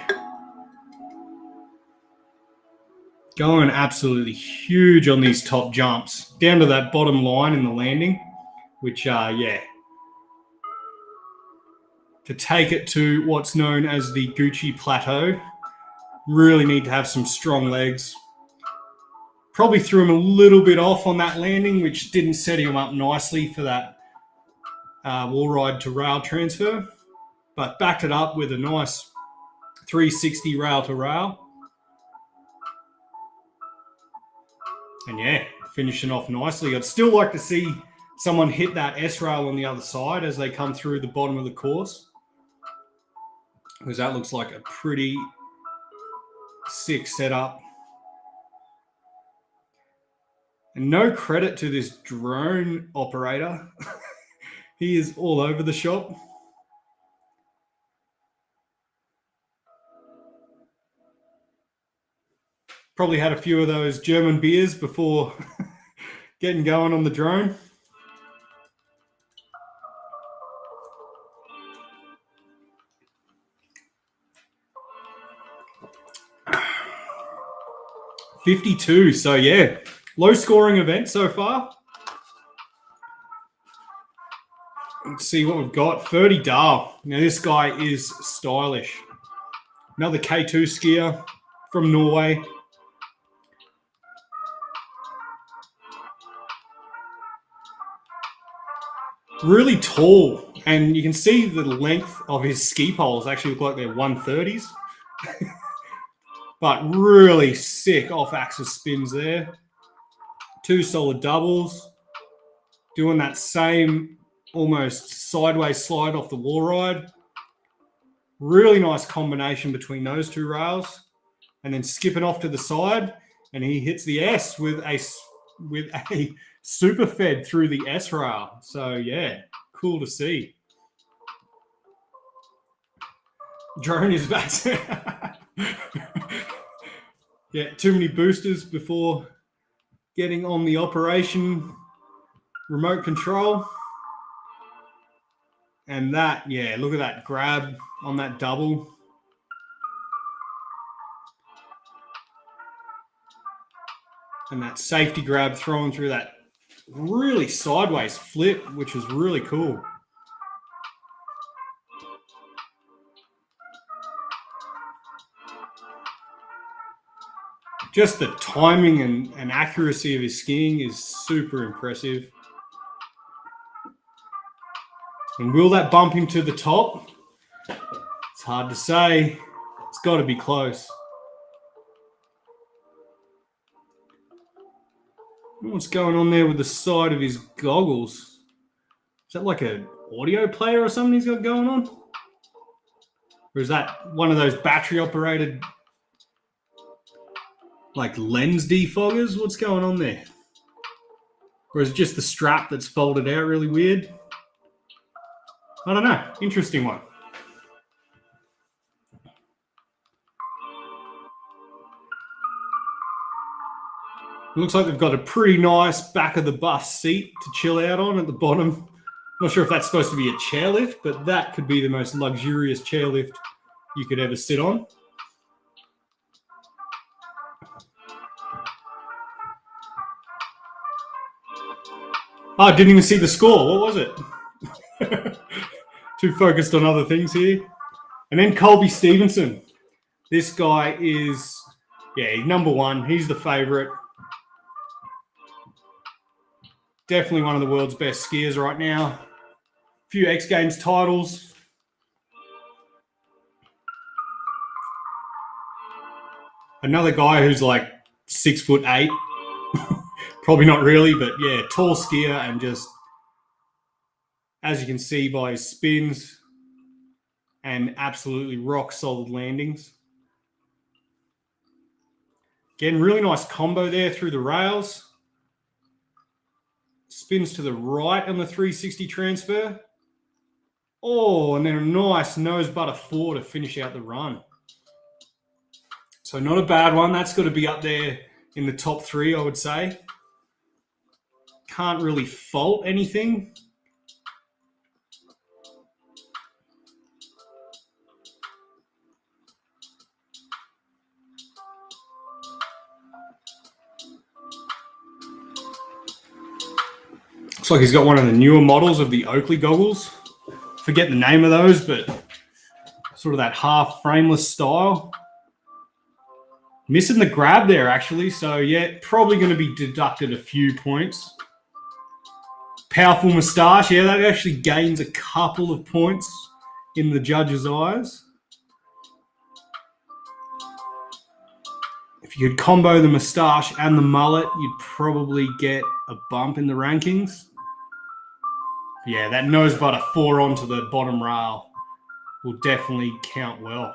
Going absolutely huge on these top jumps. Down to that bottom line in the landing, which, yeah. To take it to what's known as the Gucci Plateau, really need to have some strong legs. Probably threw him a little bit off on that landing, which didn't set him up nicely for that wall ride to rail transfer, but backed it up with a nice 360 rail to rail. And yeah, finishing off nicely. I'd still like to see someone hit that S rail on the other side as they come through the bottom of the course, because that looks like a pretty sick setup. And no credit to this drone operator. He is all over the shop. Probably had a few of those German beers before getting going on the drone. $52. So yeah, low scoring event so far. Let's see what we've got. 30 Dahl. Now this guy is stylish. Another K2 skier from Norway. Really tall, and you can see the length of his ski poles actually look like they're 130s. But really sick off-axis spins there. 2 solid doubles. Doing that same almost sideways slide off the wall ride. Really nice combination between those 2 rails. And then skipping off to the side, and he hits the S with a super fed through the S rail. So yeah, cool to see. Drone is back. Yeah, too many boosters before getting on the operation remote control. And that, yeah, look at that grab on that double. And that safety grab thrown through that really sideways flip, which was really cool. Just the timing and accuracy of his skiing is super impressive. And will that bump him to the top? It's hard to say. It's got to be close. What's going on there with the side of his goggles? Is that like an audio player or something he's got going on? Or is that one of those battery-operated like lens defoggers? What's going on there? Or is it just the strap that's folded out really weird? I don't know. Interesting one. It looks like they've got a pretty nice back of the bus seat to chill out on at the bottom. Not sure if that's supposed to be a chairlift, but that could be the most luxurious chairlift you could ever sit on. Oh, I didn't even see the score. What was it? Too focused on other things here. And then Colby Stevenson. This guy is, number one. He's the favorite. Definitely one of the world's best skiers right now. A few X Games titles. Another guy who's like 6'8". Probably not really, but yeah, tall skier and just, as you can see by his spins and absolutely rock solid landings. Again, really nice combo there through the rails. Spins to the right on the 360 transfer. Oh, and then a nice nose butter 4 to finish out the run. So not a bad one. That's got to be up there in the top 3, I would say. Can't really fault anything. Looks like he's got one of the newer models of the Oakley goggles. Forget the name of those, but sort of that half frameless style. Missing the grab there, actually. So, yeah, probably going to be deducted a few points. Powerful moustache. Yeah, that actually gains a couple of points in the judge's eyes. If you could combo the moustache and the mullet, you'd probably get a bump in the rankings. Yeah, that nose butter 4 onto the bottom rail will definitely count well.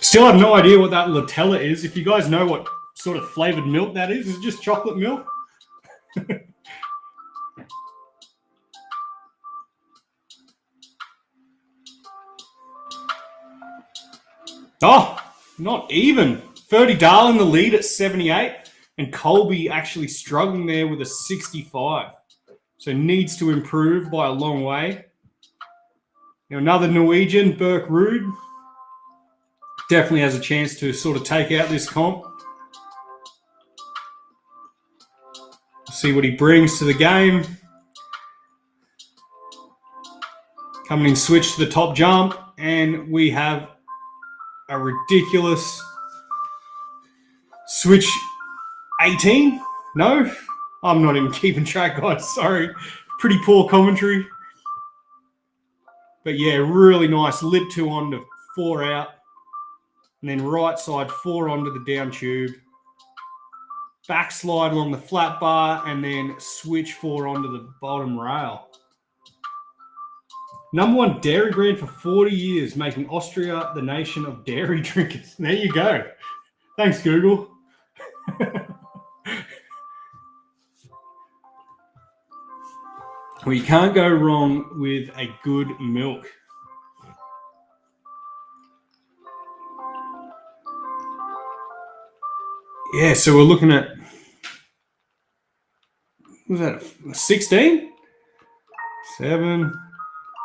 Still have no idea what that Latella is. If you guys know what sort of flavored milk that is it just chocolate milk? Oh, not even. Ferdy Dahl in the lead at 78, and Colby actually struggling there with a 65. So needs to improve by a long way. Now another Norwegian, Berk Ruud, definitely has a chance to sort of take out this comp. See what he brings to the game. Coming in switch to the top jump, and we have a ridiculous switch 18. No, I'm not even keeping track, guys. Sorry. Pretty poor commentary. But yeah, really nice. Lip 2 on to 4 out. And then right side 4 onto the down tube. Backslide along the flat bar, and then switch 4 onto the bottom rail. Number 1 dairy brand for 40 years, making Austria the nation of dairy drinkers. There you go. Thanks, Google. Well, you can't go wrong with a good milk. Yeah, so we're looking at, what was that, 16? 7,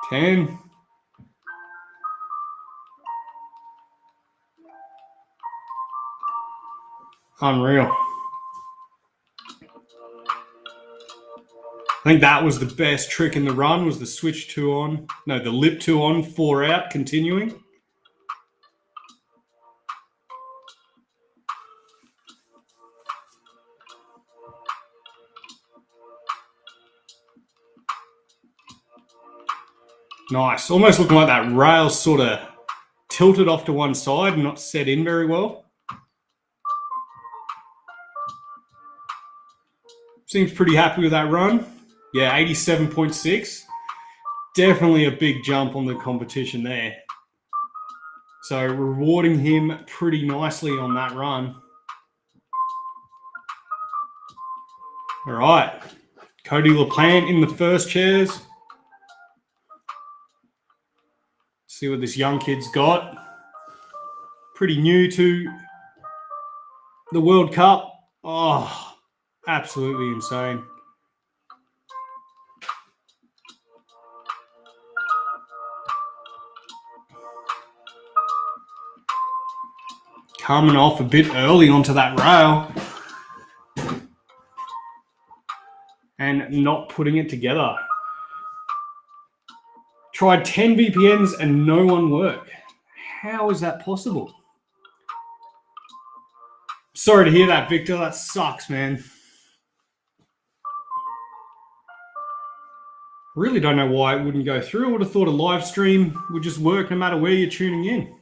10. Unreal. I think that was the best trick in the run, was the switch 2 on. No, the lip 2 on, 4 out, continuing. Nice. Almost looking like that rail sort of tilted off to one side and not set in very well. Seems pretty happy with that run. Yeah, 87.6. Definitely a big jump on the competition there. So rewarding him pretty nicely on that run. All right. Cody LaPlante in the first chairs. See what this young kid's got. Pretty new to the World Cup. Oh, absolutely insane. coming off a bit early onto that rail and not putting it together. Tried 10 VPNs and no one worked. How is that possible? Sorry to hear that, Victor. That sucks, man. Really don't know why it wouldn't go through. I would have thought a live stream would just work no matter where you're tuning in.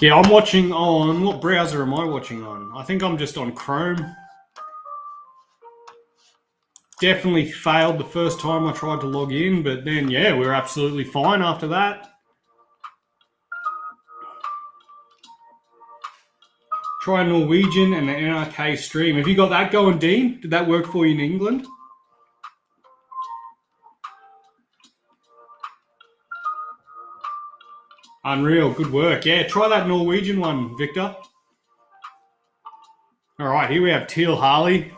Yeah, I'm watching on, what browser am I watching on? I think I'm just on Chrome. Definitely failed the first time I tried to log in, but then, yeah, we're absolutely fine after that. Try Norwegian and the NRK stream. Have you got that going, Dean? Did that work for you in England? Unreal, good work. Yeah, try that Norwegian one, Victor. All right, here we have Teal Harley.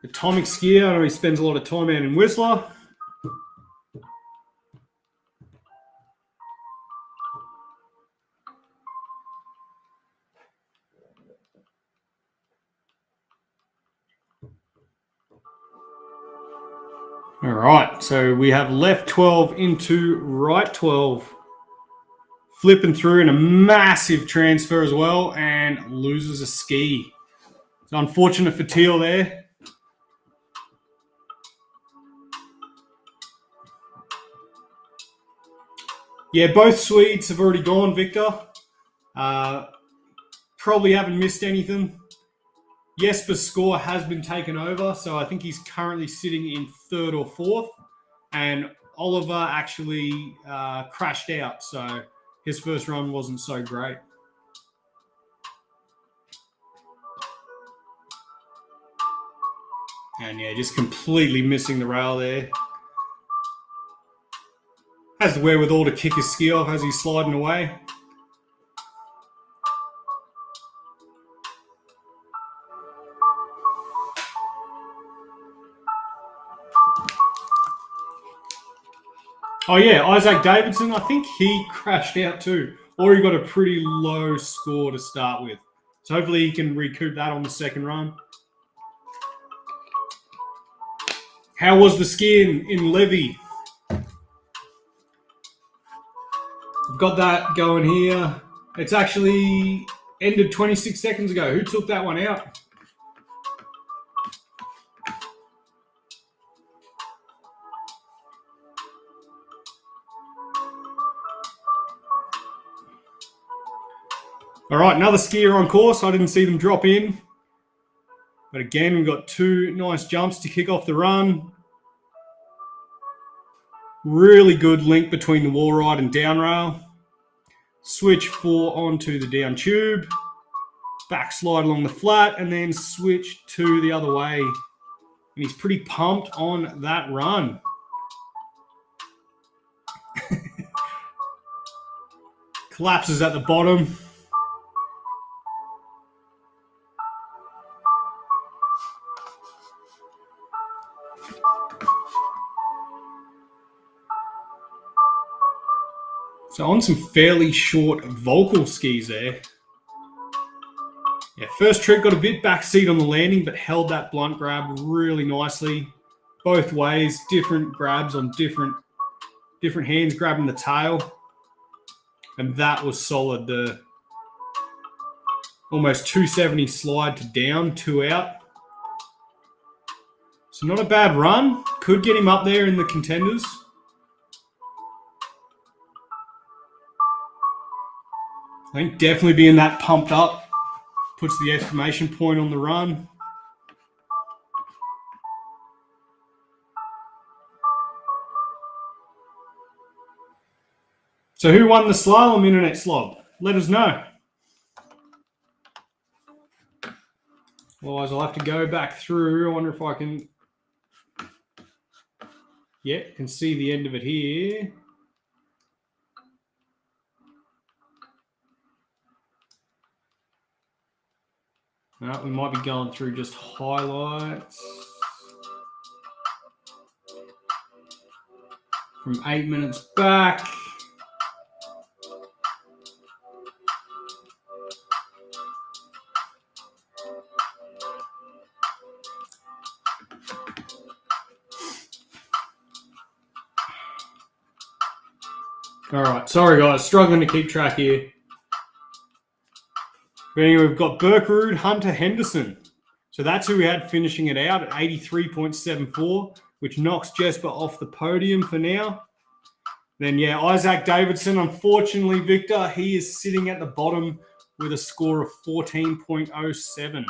Atomic skier. I know he spends a lot of time out in Whistler. All right, so we have left 12 into right 12. Flipping through in a massive transfer as well and loses a ski. It's unfortunate for Teal there. Yeah, both Swedes have already gone, Victor. Probably haven't missed anything. Jesper's score has been taken over, so I think he's currently sitting in third or fourth. And Oliver actually crashed out, so his first run wasn't so great. And yeah, just completely missing the rail there. Has the wherewithal to kick his ski off as he's sliding away. Oh yeah, Isaac Davidson, I think he crashed out too. Or he got a pretty low score to start with. So hopefully he can recoup that on the second run. How was the ski in Levy? I've got that going here. It's actually ended 26 seconds ago. Who took that one out? All right, another skier on course. I didn't see them drop in. But again, we've got two nice jumps to kick off the run. Really good link between the wall ride and down rail. Switch 4 onto the down tube. Backslide along the flat and then switch to the other way. And he's pretty pumped on that run. Collapses at the bottom. So on some fairly short vocal skis there. Yeah, first trick got a bit backseat on the landing, but held that blunt grab really nicely. Both ways, different grabs on different hands grabbing the tail. And that was solid. The almost 270 slide to down, 2 out. So not a bad run. Could get him up there in the contenders. I think definitely being that pumped up puts the exclamation point on the run. So who won the slalom internet slob? Let us know. Otherwise, I'll have to go back through. I wonder if I can... Yeah, can see the end of it here. We might be going through just highlights from 8 minutes back. All right, sorry guys, struggling to keep track here. But anyway, we've got Berkerud, Hunter, Henderson. So that's who we had finishing it out at 83.74, which knocks Jesper off the podium for now. Then, yeah, Isaac Davidson, unfortunately, Victor, he is sitting at the bottom with a score of 14.07.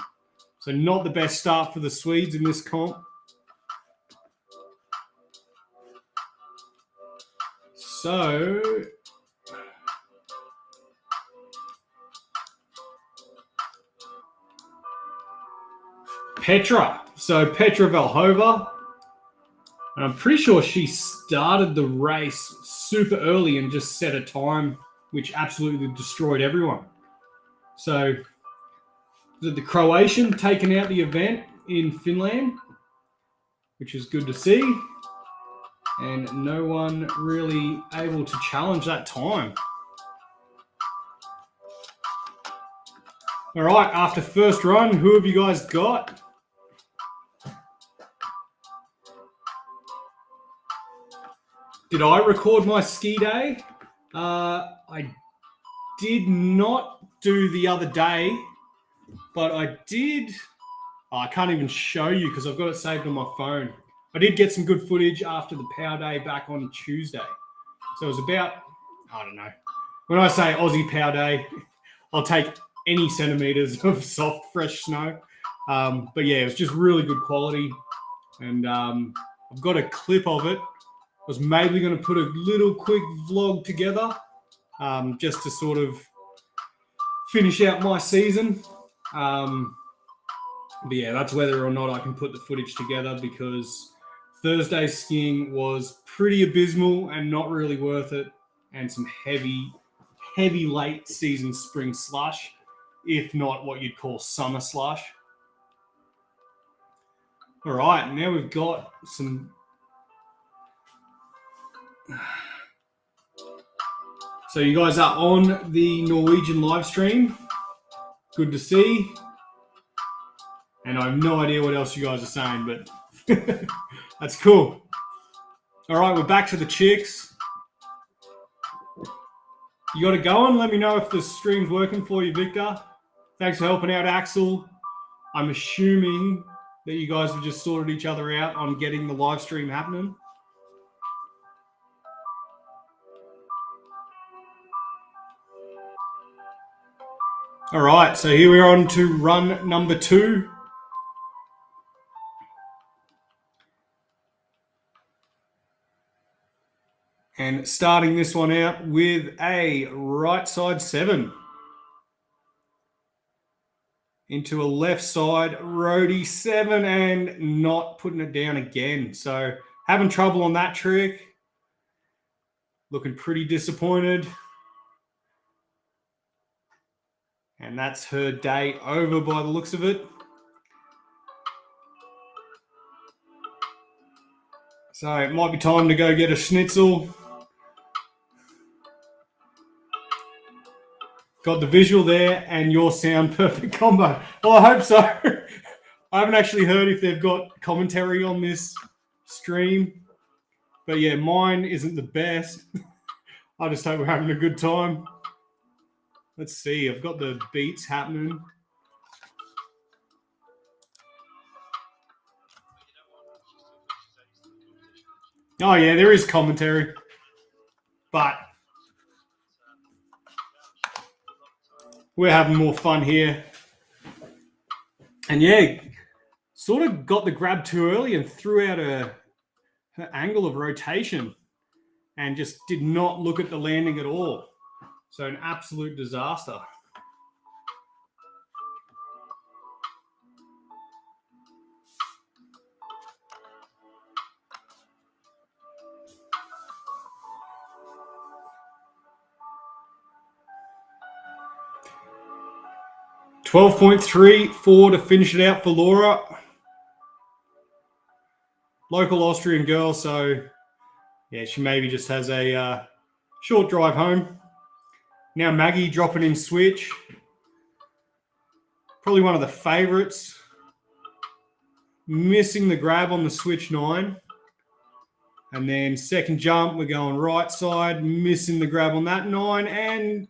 So not the best start for the Swedes in this comp. So Petra. So Petra Velhova. And I'm pretty sure she started the race super early and just set a time which absolutely destroyed everyone. So the Croatian taking out the event in Finland, which is good to see. And no one really able to challenge that time. All right, after first run, who have you guys got? Did I record my ski day? I did not do the other day, but I did. Oh, I can't even show you because I've got it saved on my phone. I did get some good footage after the power day back on Tuesday. So it was about, I don't know. When I say Aussie power day, I'll take any centimeters of soft, fresh snow. But yeah, it was just really good quality. And I've got a clip of it. I was maybe going to put a little quick vlog together just to sort of finish out my season. But yeah, that's whether or not I can put the footage together because Thursday's skiing was pretty abysmal and not really worth it. And some heavy late season spring slush, if not what you'd call summer slush. All right, now we've got some... So you guys are on the Norwegian live stream. Good to see. And I have no idea what else you guys are saying, but that's cool. All right, we're back to the chicks. You got it going? Let me know if the stream's working for you, Victor. Thanks for helping out, Axel. I'm assuming that you guys have just sorted each other out on getting the live stream happening. All right, so here we're on to run number 2. And starting this one out with a right side 7. Into a left side roadie 7 and not putting it down again. So having trouble on that trick. Looking pretty disappointed. And that's her day over by the looks of it. So it might be time to go get a schnitzel. Got the visual there and your sound perfect combo. Well, I hope so. I haven't actually heard if they've got commentary on this stream. But yeah, mine isn't the best. I just hope we're having a good time. Let's see. I've got the beats happening. Oh, yeah, there is commentary. But we're having more fun here. And yeah, sort of got the grab too early and threw out her angle of rotation and just did not look at the landing at all. So an absolute disaster. 12.34 to finish it out for Laura. Local Austrian girl, so yeah, she maybe just has a short drive home. Now Maggie dropping in switch. Probably one of the favorites. Missing the grab on the switch 9. And then second jump, we're going right side, missing the grab on that 9 and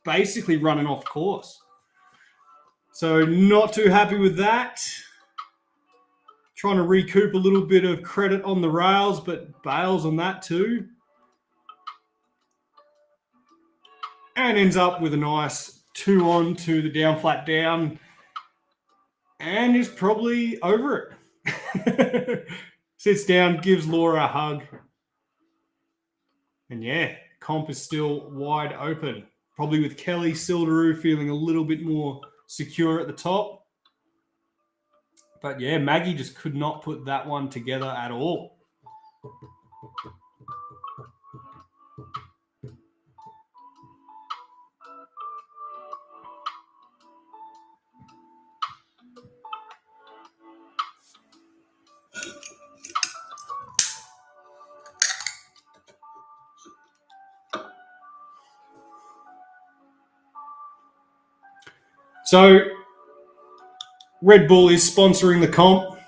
basically running off course. So not too happy with that. Trying to recoup a little bit of credit on the rails, but bails on that too. And ends up with a nice 2 on to the down, flat down. And is probably over it. Sits down, gives Laura a hug. And yeah, comp is still wide open. Probably with Kelly Silderoo feeling a little bit more secure at the top. But yeah, Maggie just could not put that one together at all. So Red Bull is sponsoring the comp,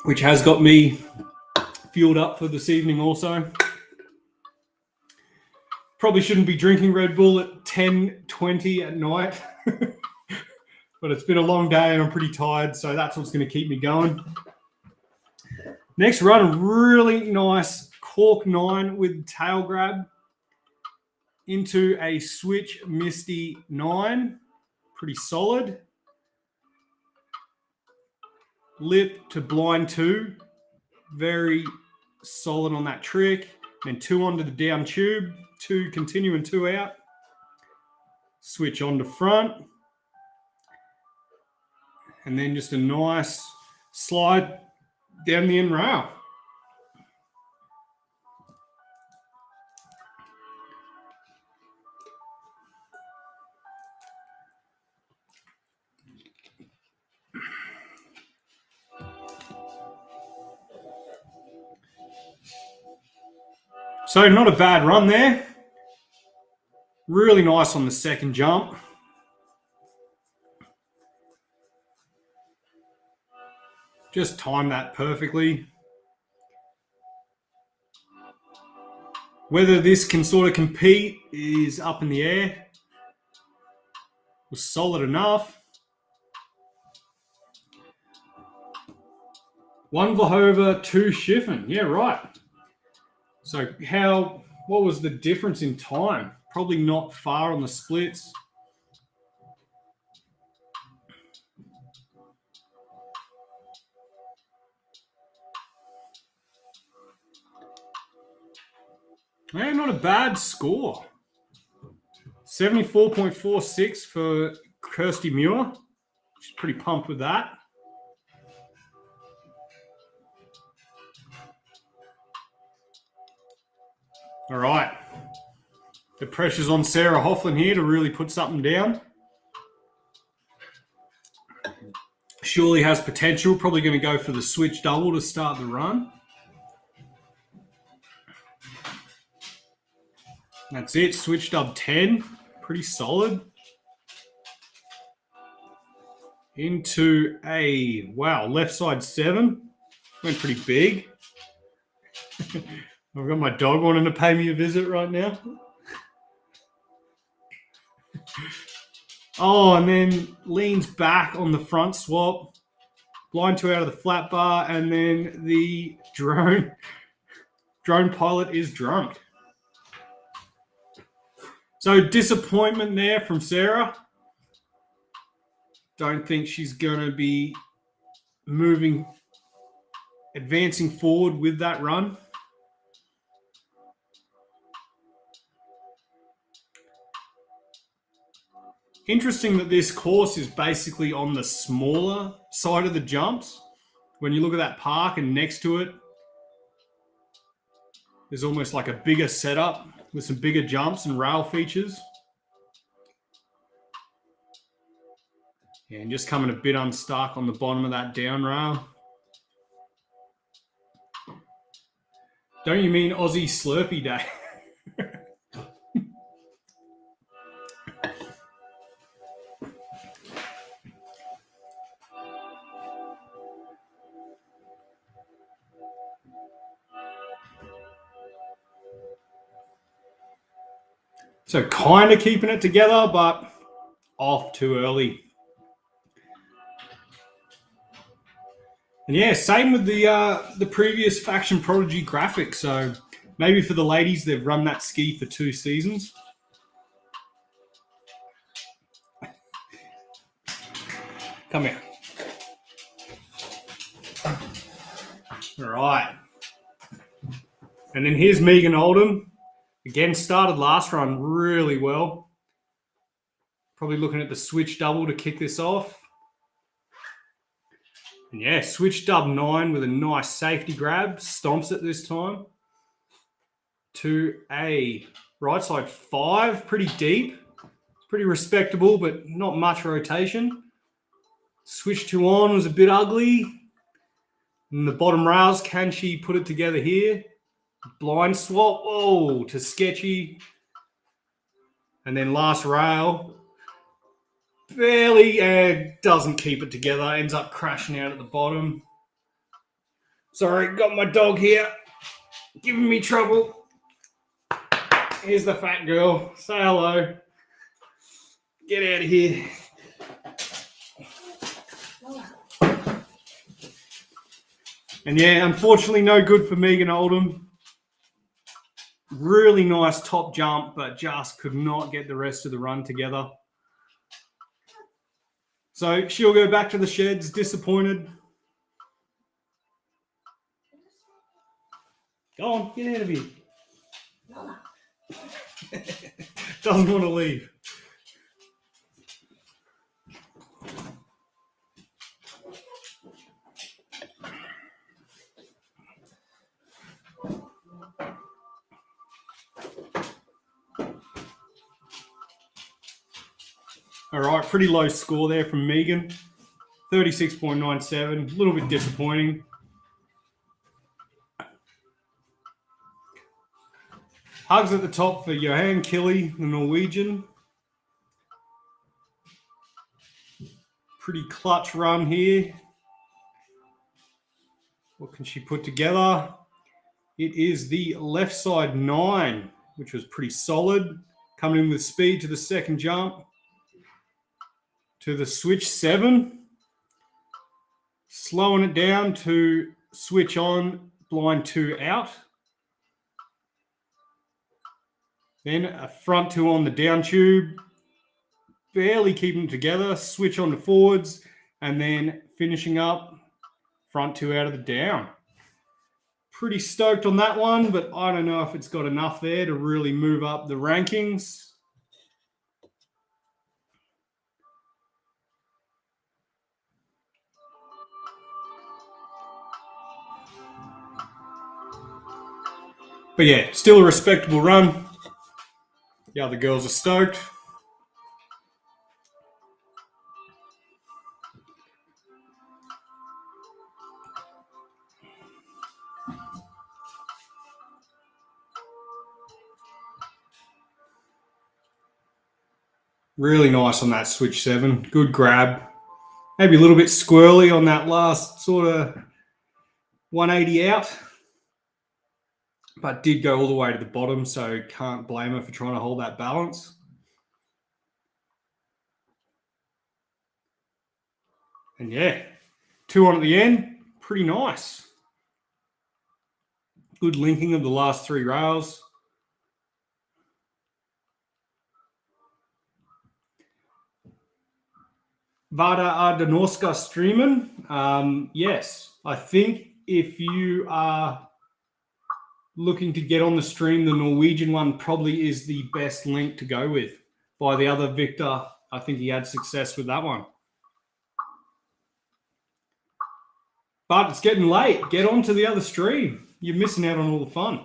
which has got me fueled up for this evening also. Probably shouldn't be drinking Red Bull at 10:20 at night. But it's been a long day and I'm pretty tired, so that's what's going to keep me going. Next run, a really nice cork 9 with tail grab into a switch Misty 9. Pretty solid. Lip to blind 2. Very solid on that trick. Then 2 onto the down tube. 2 continue and 2 out. Switch on to front. And then just a nice slide down the end rail. So not a bad run there. Really nice on the second jump. Just timed that perfectly. Whether this can sort of compete is up in the air. Was solid enough. One Vahova, 2 Schiffen. Yeah, right. So what was the difference in time? Probably not far on the splits. Yeah, not a bad score. 74.46 for Kirsty Muir. She's pretty pumped with that. All right. The pressure's on Sarah Hofflin here to really put something down. Surely has potential. Probably going to go for the switch double to start the run. That's it. Switch dub 10. Pretty solid. Into a, wow, left side 7. Went pretty big. I've got my dog wanting to pay me a visit right now. Oh, and then leans back on the front swap. Blind 2 out of the flat bar, and then the drone pilot is drunk. So disappointment there from Sarah. Don't think she's going to be advancing forward with that run. Interesting that this course is basically on the smaller side of the jumps. When you look at that park and next to it, there's almost like a bigger setup with some bigger jumps and rail features. Yeah, and just coming a bit unstuck on the bottom of that down rail. Don't you mean Aussie Slurpee Day? So kind of keeping it together, but off too early. And yeah, same with the previous Faction Prodigy graphic. So maybe for the ladies, they've run that ski for 2 seasons. Come here. All right. And then here's Megan Oldham. Again, started last run really well. Probably looking at the switch double to kick this off. And yeah, switch dub 9 with a nice safety grab. Stomps it this time. To a right side 5. Pretty deep. Pretty respectable, but not much rotation. Switch 2 on was a bit ugly. And the bottom rails, can she put it together here? Blind swap. Oh, to sketchy. And then last rail. Barely doesn't keep it together. Ends up crashing out at the bottom. Sorry, got my dog here. Giving me trouble. Here's the fat girl. Say hello. Get out of here. And yeah, unfortunately no good for Megan Oldham. Really nice top jump, but just could not get the rest of the run together. So she'll go back to the sheds, disappointed. Go on, get out of here. Doesn't want to leave. All right, pretty low score there from Megan. 36.97, a little bit disappointing. Hugs at the top for Johan Killy, the Norwegian. Pretty clutch run here. What can she put together? It is the left side 9, which was pretty solid. Coming in with speed to the second jump. To the switch 7. Slowing it down to switch on, blind 2 out. Then a front 2 on the down tube. Barely keeping it together. Switch on to forwards. And then finishing up, front 2 out of the down. Pretty stoked on that one, but I don't know if it's got enough there to really move up the rankings. But yeah, still a respectable run. The other girls are stoked. Really nice on that switch 7. Good grab. Maybe a little bit squirrely on that last sort of 180 out. But did go all the way to the bottom, so can't blame her for trying to hold that balance. And yeah, 2 on at the end. Pretty nice. Good linking of the last 3 rails. Vada Ardanorska streaming. Yes, I think if you are looking to get on the stream, the Norwegian one probably is the best link to go with. By the other Victor, I think he had success with that one. But it's getting late. Get on to the other stream. You're missing out on all the fun.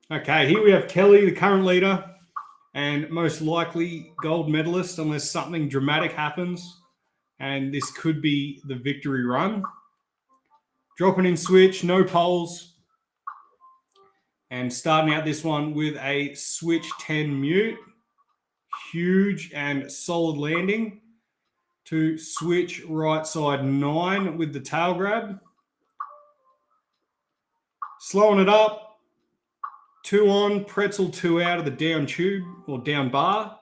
Okay, here we have Kelly, the current leader. and most likely gold medalist unless something dramatic happens. And this could be the victory run. Dropping in switch, no poles. And starting out this one with a switch 10 mute. Huge and solid landing. To switch right side 9 with the tail grab. Slowing it up. 2 on, pretzel 2 out of the down tube or down bar.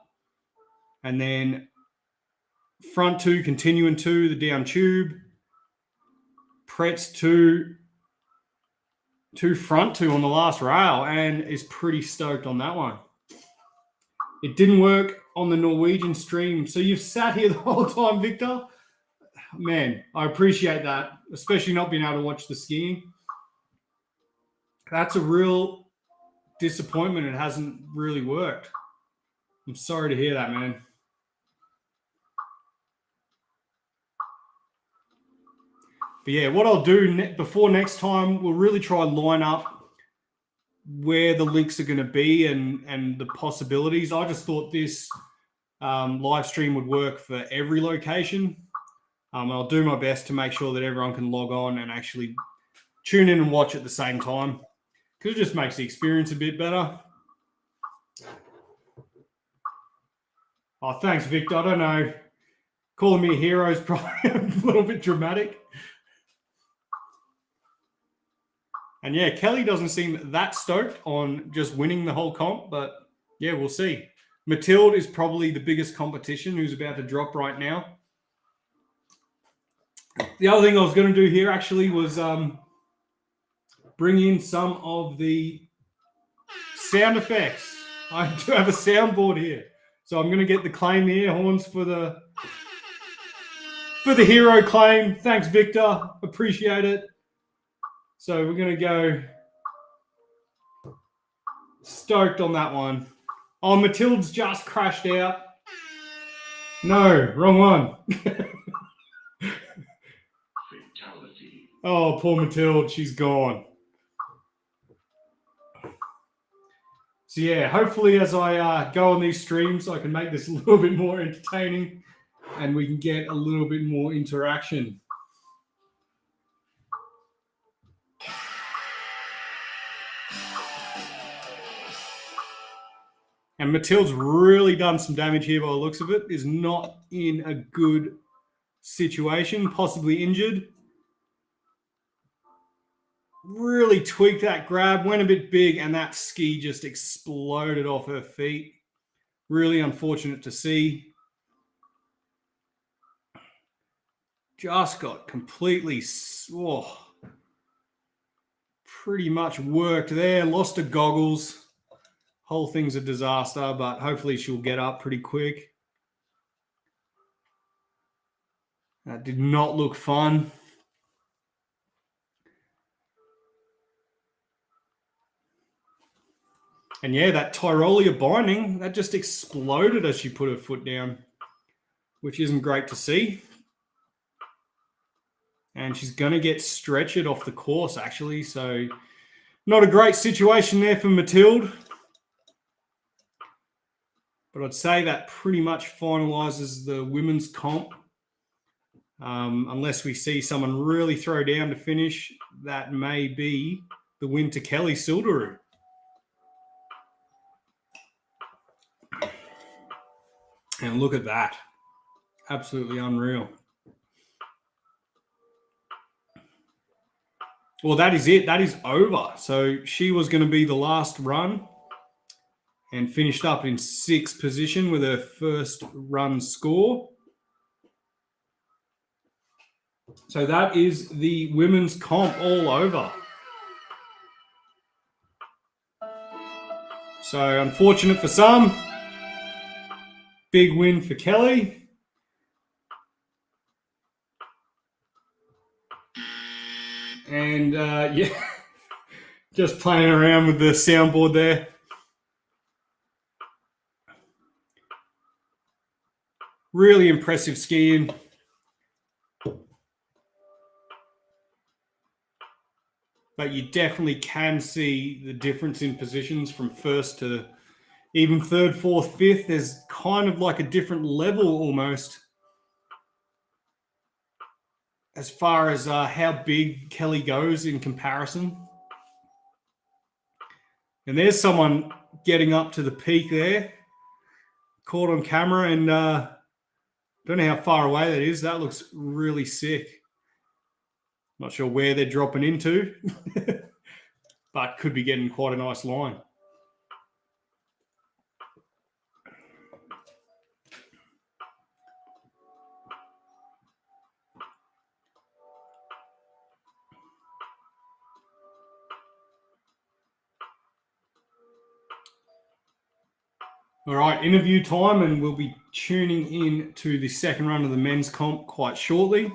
And then front 2, continuing 2, the down tube. Pretz 2, front 2 on the last rail, and is pretty stoked on that one. It didn't work on the Norwegian stream. So you've sat here the whole time, Victor. Man, I appreciate that, especially not being able to watch the skiing. That's a real disappointment. It hasn't really worked. I'm sorry to hear that, man. But yeah, what I'll do before next time, we'll really try and line up where the links are going to be and the possibilities. I just thought this live stream would work for every location. I'll do my best to make sure that everyone can log on and actually tune in and watch at the same time, because it just makes the experience a bit better. Oh, thanks, Victor. I don't know. Calling me a hero is probably a little bit dramatic. And yeah, Kelly doesn't seem that stoked on just winning the whole comp, but yeah, we'll see. Mathilde is probably the biggest competition who's about to drop right now. The other thing I was going to do here actually was bring in some of the sound effects. I do have a soundboard here. So I'm going to get the claim air horns for the hero claim. Thanks, Victor. Appreciate it. So we're going to go stoked on that one. Oh, Mathilde's just crashed out. No, wrong one. Oh, poor Mathilde. She's gone. So yeah, hopefully as I go on these streams, I can make this a little bit more entertaining and we can get a little bit more interaction. And Mathilde's really done some damage here by the looks of it. Is not in a good situation, possibly injured. Really tweaked that grab, went a bit big, and that ski just exploded off her feet. Really unfortunate to see. Just got completely, pretty much worked there. Lost her goggles. Whole thing's a disaster, but hopefully she'll get up pretty quick. That did not look fun. And yeah, that Tyrolia binding, that just exploded as she put her foot down, which isn't great to see. And she's going to get stretchered off the course, actually. So not a great situation there for Mathilde. But I'd say that pretty much finalizes the women's comp. Unless we see someone really throw down to finish, that may be the win to Kelly Silderoo. And look at that. Absolutely unreal. Well, that is it. That is over. So she was going to be the last run and finished up in 6th position with her first run score. So that is the women's comp all over. So unfortunate for some. Big win for Kelly. And yeah, just playing around with the soundboard there. Really impressive skiing. But you definitely can see the difference in positions from first to even third, fourth, fifth, there's kind of like a different level almost as far as how big Kelly goes in comparison. And there's someone getting up to the peak there, caught on camera, and don't know how far away that is. That looks really sick. Not sure where they're dropping into, but could be getting quite a nice line. All right, interview time, and we'll be tuning in to the second run of the men's comp quite shortly.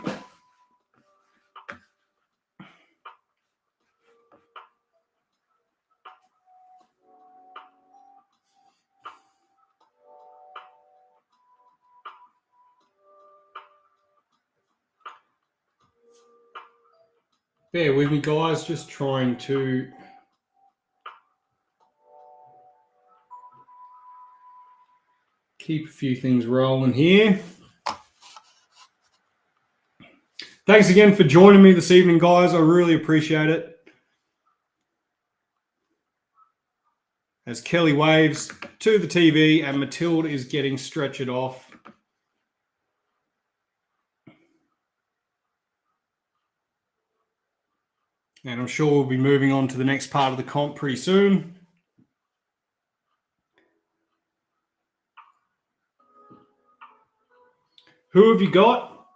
Bear with me, guys, just trying to keep a few things rolling here. Thanks again for joining me this evening, guys. I really appreciate it. As Kelly waves to the TV and Matilda is getting stretchered off. And I'm sure we'll be moving on to the next part of the comp pretty soon. Who have you got?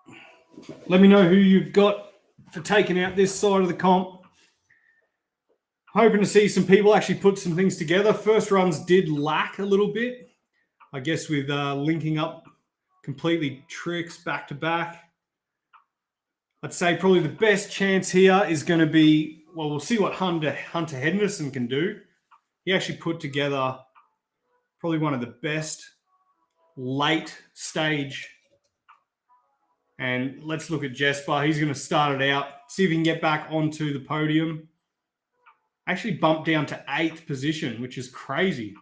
Let me know who you've got for taking out this side of the comp. Hoping to see some people actually put some things together. First runs did lack a little bit, I guess, with linking up completely tricks back to back. I'd say probably the best chance here is going to be, well, we'll see what Hunter Henderson can do. He actually put together probably one of the best late stage. And let's look at Jesper. He's going to start it out, see if he can get back onto the podium. Actually bumped down to 8th position, which is crazy.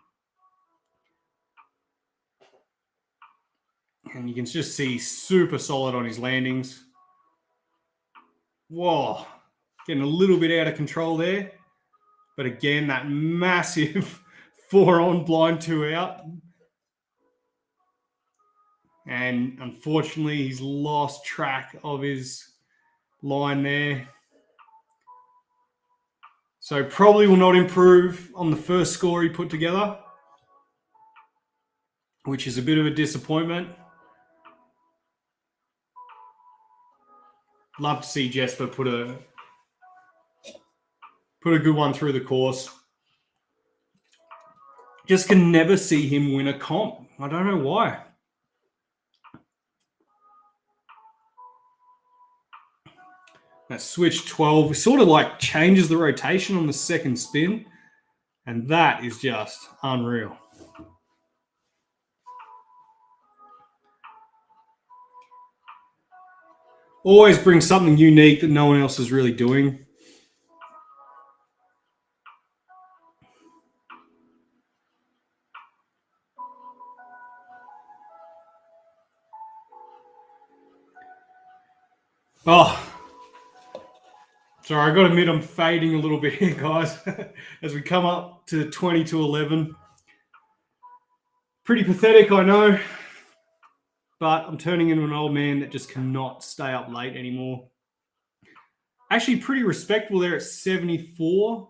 And you can just see super solid on his landings. Whoa, getting a little bit out of control there. But again, that massive 4 on, blind 2 out. And unfortunately, he's lost track of his line there. So probably will not improve on the first score he put together, which is a bit of a disappointment. Love to see Jesper put a good one through the course. Just can never see him win a comp. I don't know why. That switch 12 sort of like changes the rotation on the second spin. And that is just unreal. Always brings something unique that no one else is really doing. Oh, sorry, I got to admit I'm fading a little bit here, guys, as we come up to 20 to 11. Pretty pathetic, I know, but I'm turning into an old man that just cannot stay up late anymore. Actually, pretty respectable there at 74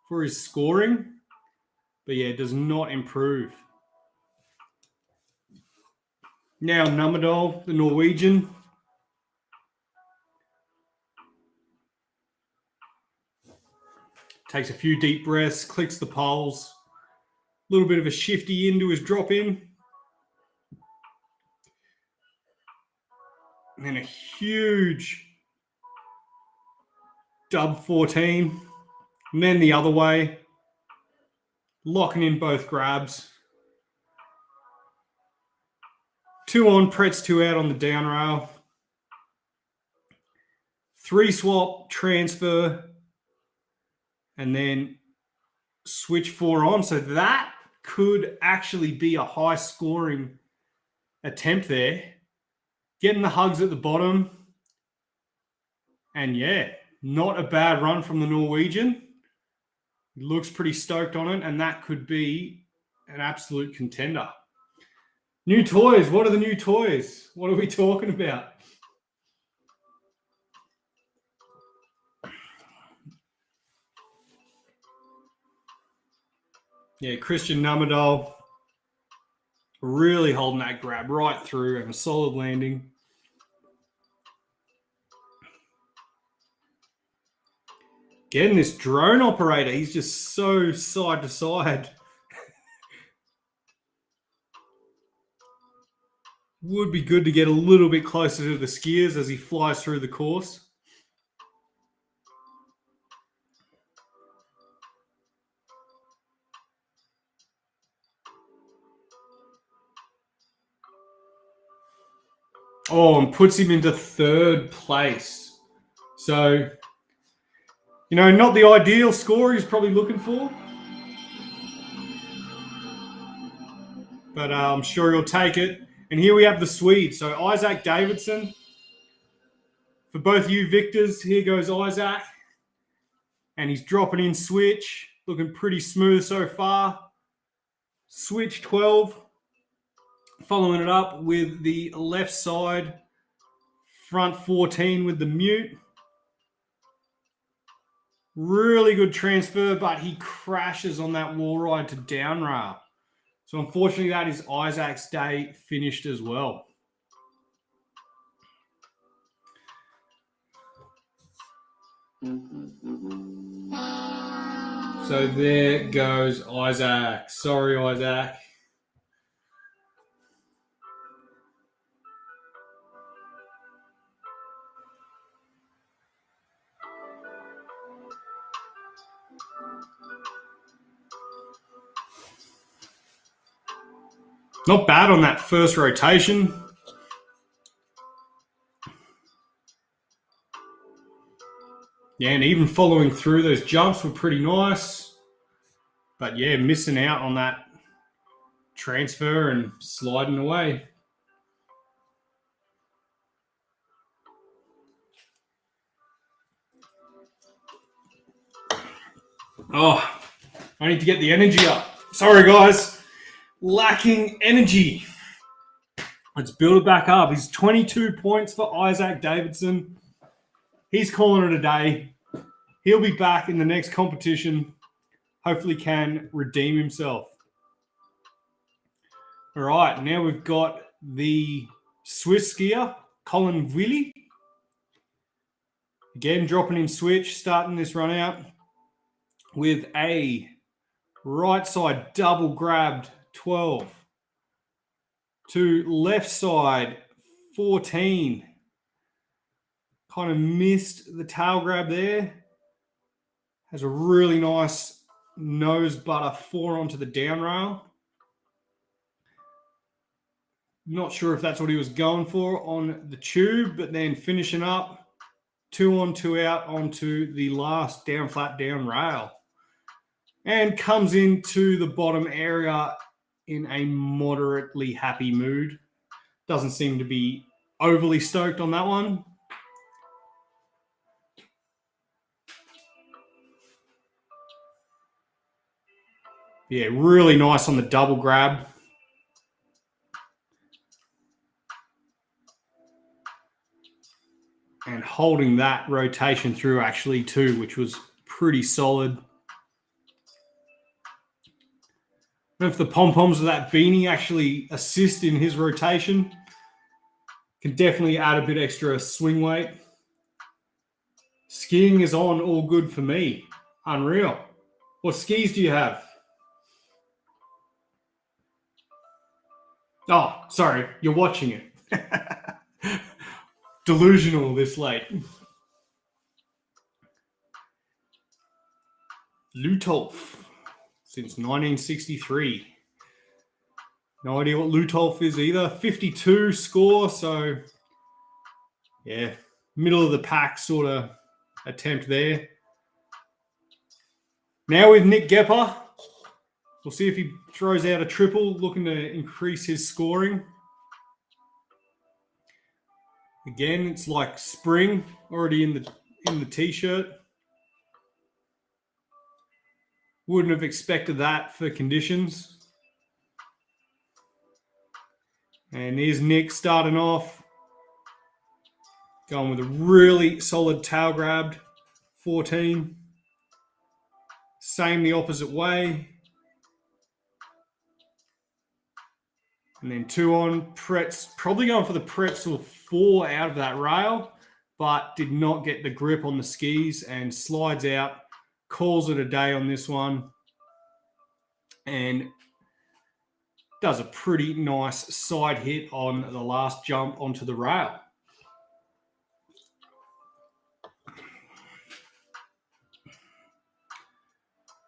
for his scoring, but yeah, it does not improve. Now, Nummerdal, the Norwegian. Takes a few deep breaths, clicks the poles. A little bit of a shifty into his drop in. And then a huge dub 14. And then the other way. Locking in both grabs. 2 on, Pretz 2 out on the down rail. 3 swap, transfer. And then switch 4 on. So that could actually be a high-scoring attempt there. Getting the hugs at the bottom. And yeah, not a bad run from the Norwegian. He looks pretty stoked on it, and that could be an absolute contender. New toys. What are the new toys? What are we talking about? Yeah, Christian Namadol really holding that grab right through and a solid landing. Getting this drone operator, he's just so side to side. Would be good to get a little bit closer to the skiers as he flies through the course. Oh, and puts him into third place. So, you know, not the ideal score he's probably looking for. But I'm sure he'll take it. And here we have the Swede. So Isaac Davidson. For both you victors, here goes Isaac. And he's dropping in switch. Looking pretty smooth so far. Switch 12. Following it up with the left side. Front 14 with the mute. Really good transfer, but he crashes on that wall ride to down rail. So unfortunately, that is Isaac's day finished as well. So there goes Isaac. Sorry, Isaac. Not bad on that first rotation. Yeah, and even following through, those jumps were pretty nice. But yeah, missing out on that transfer and sliding away. Oh, I need to get the energy up. Sorry, guys. Lacking energy. Let's build it back up. He's 22 points for Isaac Davidson. He's calling it a day. He'll be back in the next competition. Hopefully can redeem himself. All right, now we've got the Swiss skier, Colin Willie. Again, dropping in switch, starting this run out with a right side double grabbed 12 to left side 14. Kind of missed the tail grab there. Has a really nice nose butter 4 onto the down rail. Not sure if that's what he was going for on the tube, but then finishing up 2 on 2 out onto the last down flat down rail. And comes into the bottom area in a moderately happy mood. Doesn't seem to be overly stoked on that one. Yeah, really nice on the double grab. And holding that rotation through actually too, which was pretty solid. And if the pom-poms of that beanie actually assist in his rotation, can definitely add a bit extra swing weight. Skiing is on, all good for me. Unreal. What skis do you have? Oh, sorry, you're watching it. Delusional this late. Lutolf. Since 1963. No idea what Lutolf is either. 52 score, so yeah, middle of the pack sort of attempt there. Now with Nick Gepper. We'll see if he throws out a triple, looking to increase his scoring. Again, it's like spring, already in the t-shirt. Wouldn't have expected that for conditions. And here's Nick starting off. Going with a really solid tail grabbed 14. Same the opposite way. And then 2 on. Pretz probably going for the pretzel 4 out of that rail, but did not get the grip on the skis and slides out. Calls it a day on this one. And does a pretty nice side hit on the last jump onto the rail.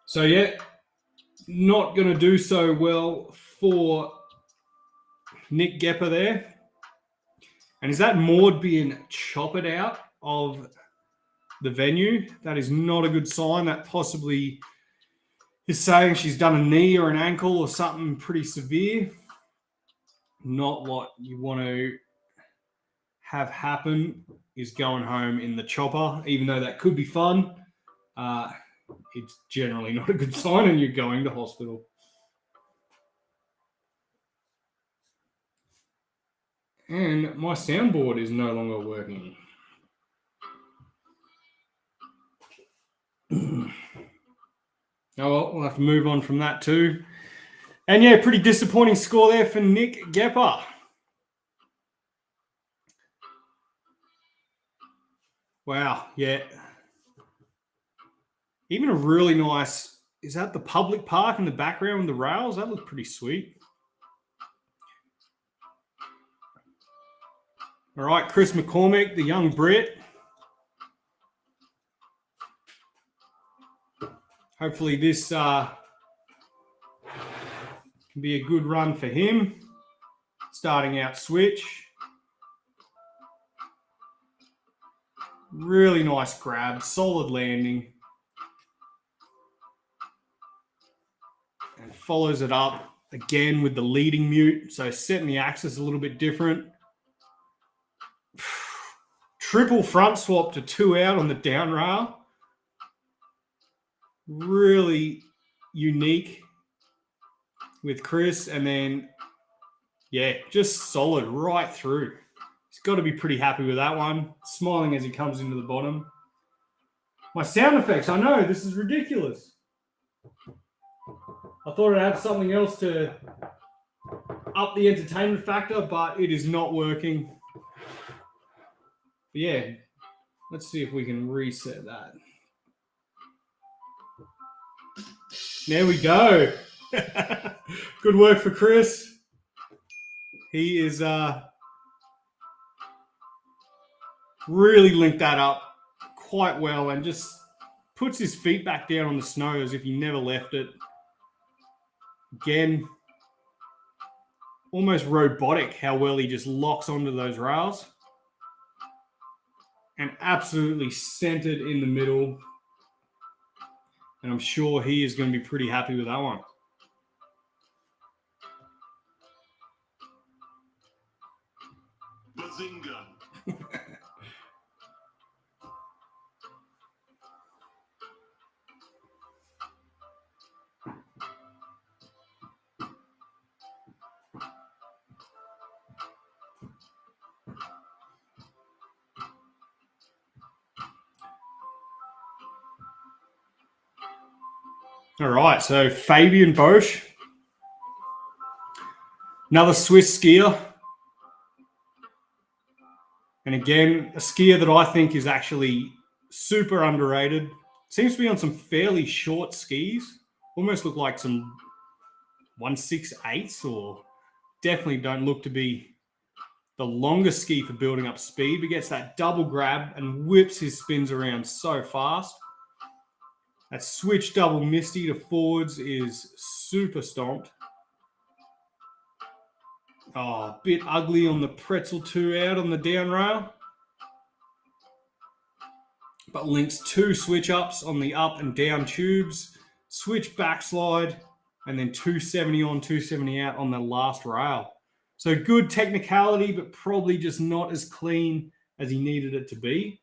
So yeah, not going to do so well for Nick Gepper there. And is that Maud being chopped out of the venue? That is not a good sign. That possibly is saying she's done a knee or an ankle or something pretty severe. Not what you want to have happen is going home in the chopper, even though that could be fun. It's generally not a good sign and you're going to hospital. And my soundboard is no longer working. Oh, well, we'll have to move on from that too. And yeah, pretty disappointing score there for Nick Gepper. Wow, yeah. Even a really nice, is that the public park in the background with the rails? That looks pretty sweet. All right, Chris McCormick, the young Brit. Hopefully this can be a good run for him. Starting out switch. Really nice grab, solid landing. And follows it up again with the leading mute. So setting the axis a little bit different. Triple front swap to 2 out on the down rail. Really unique with Chris. And then, yeah, just solid right through. He's got to be pretty happy with that one. Smiling as he comes into the bottom. My sound effects, I know, this is ridiculous. I thought I'd have something else to up the entertainment factor, but it is not working. But yeah, let's see if we can reset that. There we go. Good work for Chris. He is really linked that up quite well and just puts his feet back down on the snow as if he never left it. Again, almost robotic how well he just locks onto those rails. And absolutely centered in the middle. And I'm sure he is going to be pretty happy with that one. Bazinga. All right, so Fabian Bosch, another Swiss skier. And again, a skier that I think is actually super underrated. Seems to be on some fairly short skis. Almost look like some 168s or definitely don't look to be the longest ski for building up speed. But gets that double grab and whips his spins around so fast. That switch double Misty to forwards is super stomped. Oh, a bit ugly on the pretzel 2 out on the down rail. But links 2 switch ups on the up and down tubes. Switch backslide and then 270 on, 270 out on the last rail. So good technicality, but probably just not as clean as he needed it to be.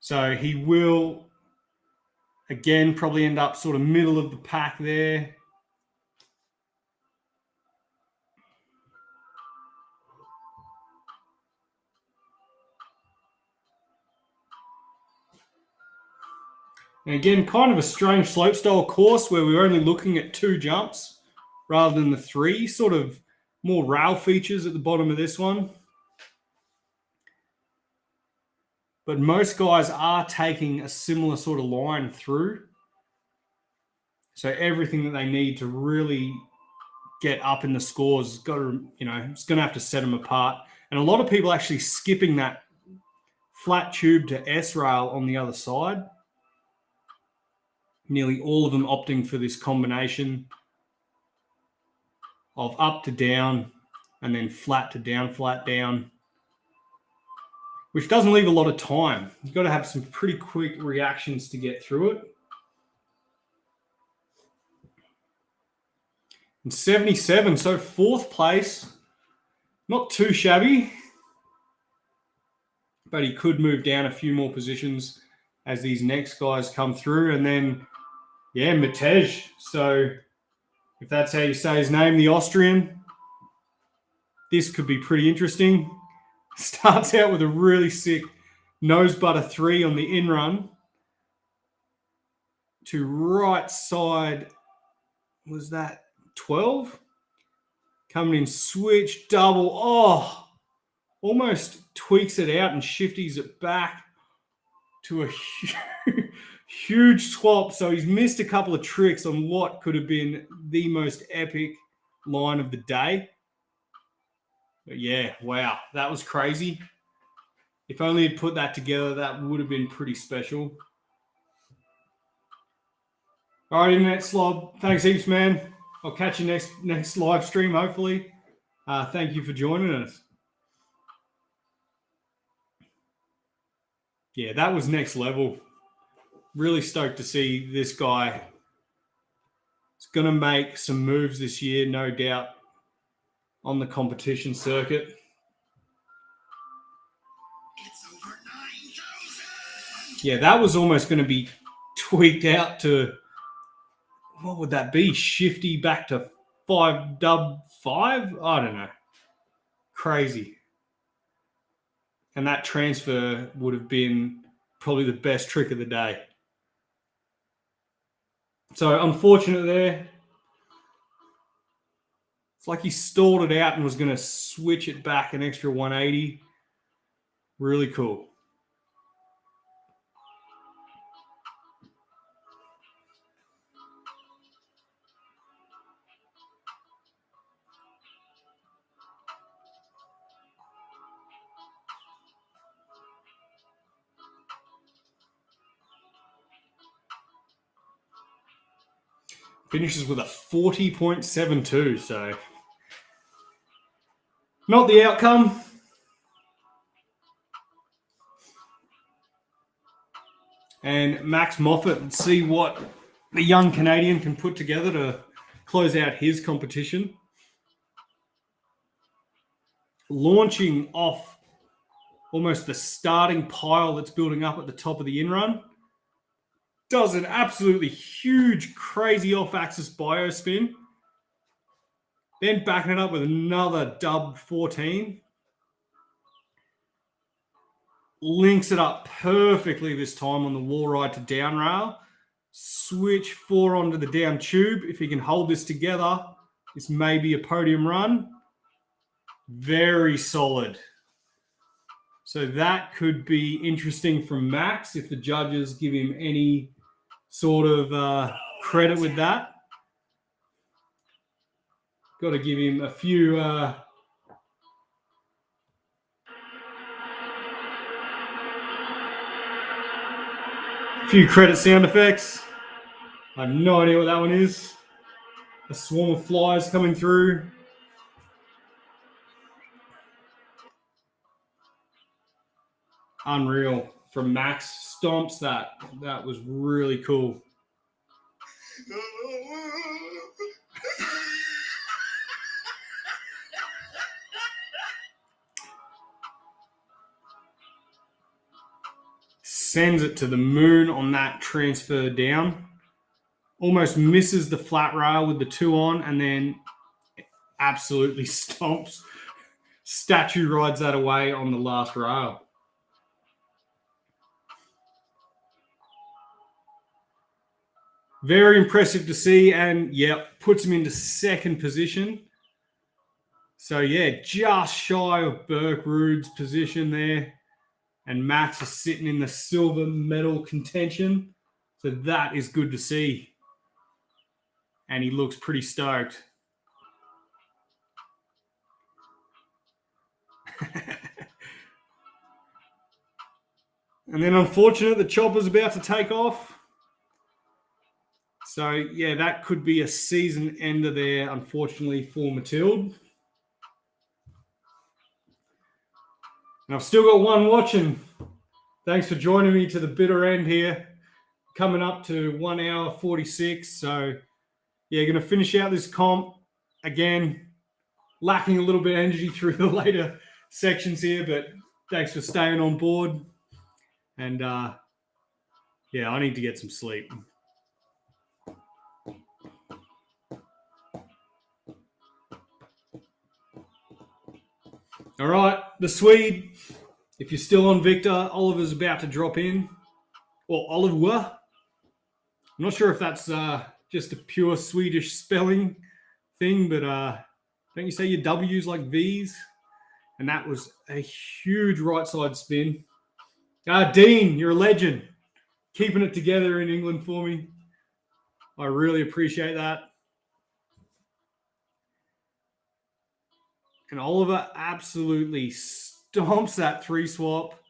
So he will, again, probably end up sort of middle of the pack there. And again, kind of a strange slopestyle course where we're only looking at 2 jumps rather than the 3, sort of more rail features at the bottom of this one. But most guys are taking a similar sort of line through. So everything that they need to really get up in the scores has got to, it's going to have to set them apart. And a lot of people actually skipping that flat tube to S rail on the other side. Nearly all of them opting for this combination of up to down and then flat to down, flat down, which doesn't leave a lot of time. You've got to have some pretty quick reactions to get through it. And 77, so 4th place, not too shabby, but he could move down a few more positions as these next guys come through. And then, yeah, Matej. So if that's how you say his name, the Austrian, this could be pretty interesting. Starts out with a really sick nose butter 3 on the in run to right side, was that 12? Coming in switch, double, almost tweaks it out and shifties it back to a huge swap. So he's missed a couple of tricks on what could have been the most epic line of the day. But yeah, wow, that was crazy. If only he'd put that together, that would have been pretty special. All right, Internet Slob, thanks heaps, man. I'll catch you next live stream, hopefully. Thank you for joining us. Yeah, that was next level. Really stoked to see this guy. He's going to make some moves this year, no doubt, on the competition circuit. It's over 9,000. Yeah, that was almost going to be tweaked out to, what would that be? Shifty back to 5 dub 5? I don't know. Crazy. And that transfer would have been probably the best trick of the day. So unfortunate there. It's like he stalled it out and was going to switch it back an extra 180. Really cool. Finishes with a 40.72, so not the outcome. And Max Moffat, and see what the young Canadian can put together to close out his competition. Launching off almost the starting pile that's building up at the top of the in-run. Does an absolutely huge, crazy off-axis biospin. Then backing it up with another dub 14. Links it up perfectly this time on the wall ride to down rail. Switch 4 onto the down tube. If he can hold this together, this may be a podium run. Very solid. So that could be interesting from Max if the judges give him any sort of credit with that. Got to give him a few credit sound effects. I have no idea what that one is. A swarm of flies coming through. Unreal. from Max. Stomps that. That was really cool. Sends it to the moon on that transfer down. Almost misses the flat rail with the 2 on, and then absolutely stomps. Statue rides that away on the last rail. Very impressive to see, and puts him into second position. So just shy of Burke Rude's position there. And Max is sitting in the silver medal contention. So that is good to see. And he looks pretty stoked. And then unfortunately, the chopper's about to take off. So, that could be a season ender there, unfortunately, for Matilde. And I've still got one watching. Thanks for joining me to the bitter end here. Coming up to 1 hour 46. So, going to finish out this comp. Again, lacking a little bit of energy through the later sections here, but thanks for staying on board. And, I need to get some sleep. All right, the Swede, if you're still on Victor, Oliver's about to drop in. Or Oliver. I'm not sure if that's just a pure Swedish spelling thing, but don't you say your W's like V's? And that was a huge right side spin. Dean, you're a legend. Keeping it together in England for me. I really appreciate that. And Oliver absolutely stomps that 3 swap.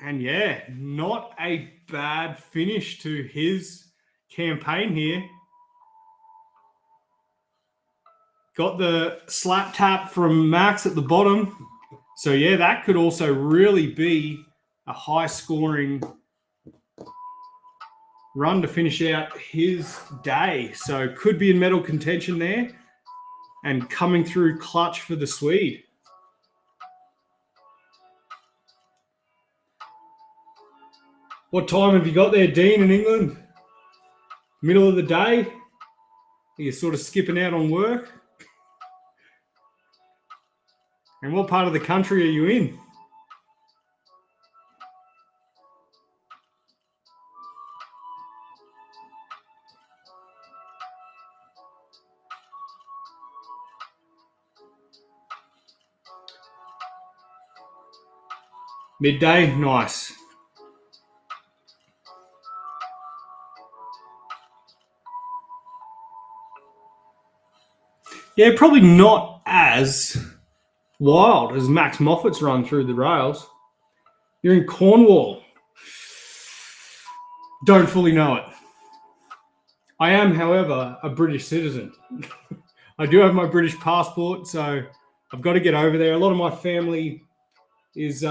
And not a bad finish to his campaign here. Got the slap tap from Max at the bottom. So, that could also really be a high-scoring run to finish out his day. So, could be in medal contention there. And coming through clutch for the Swede. What time have you got there, Dean, in England? Middle of the day? Are you sort of skipping out on work? And what part of the country are you in? Midday? Nice. Probably not as wild as Max Moffat's run through the rails. You're in Cornwall. Don't fully know it. I am, however, a British citizen. I do have my British passport, so I've got to get over there. A lot of my family is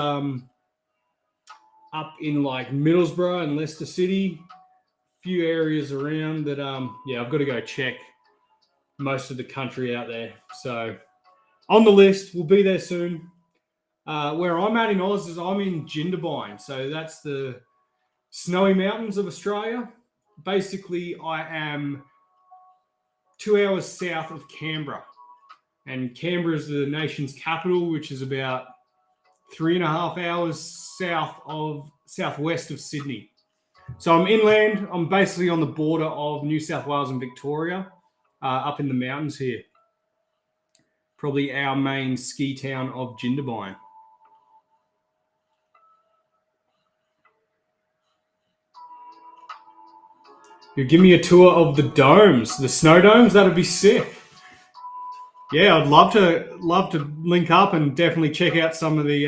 up in like Middlesbrough and Leicester City. A few areas around that, I've got to go check most of the country out there. So on the list, we'll be there soon. Where I'm at in Oz is I'm in Jindabyne. So that's the snowy mountains of Australia. Basically, I am 2 hours south of Canberra. And Canberra is the nation's capital, which is about 3.5 hours southwest of Sydney. So I'm inland. I'm basically on the border of New South Wales and Victoria, up in the mountains here. Probably our main ski town of Jindabyne. You give me a tour of the domes, the snow domes. That'd be sick. Yeah, I'd love to link up and definitely check out some of the.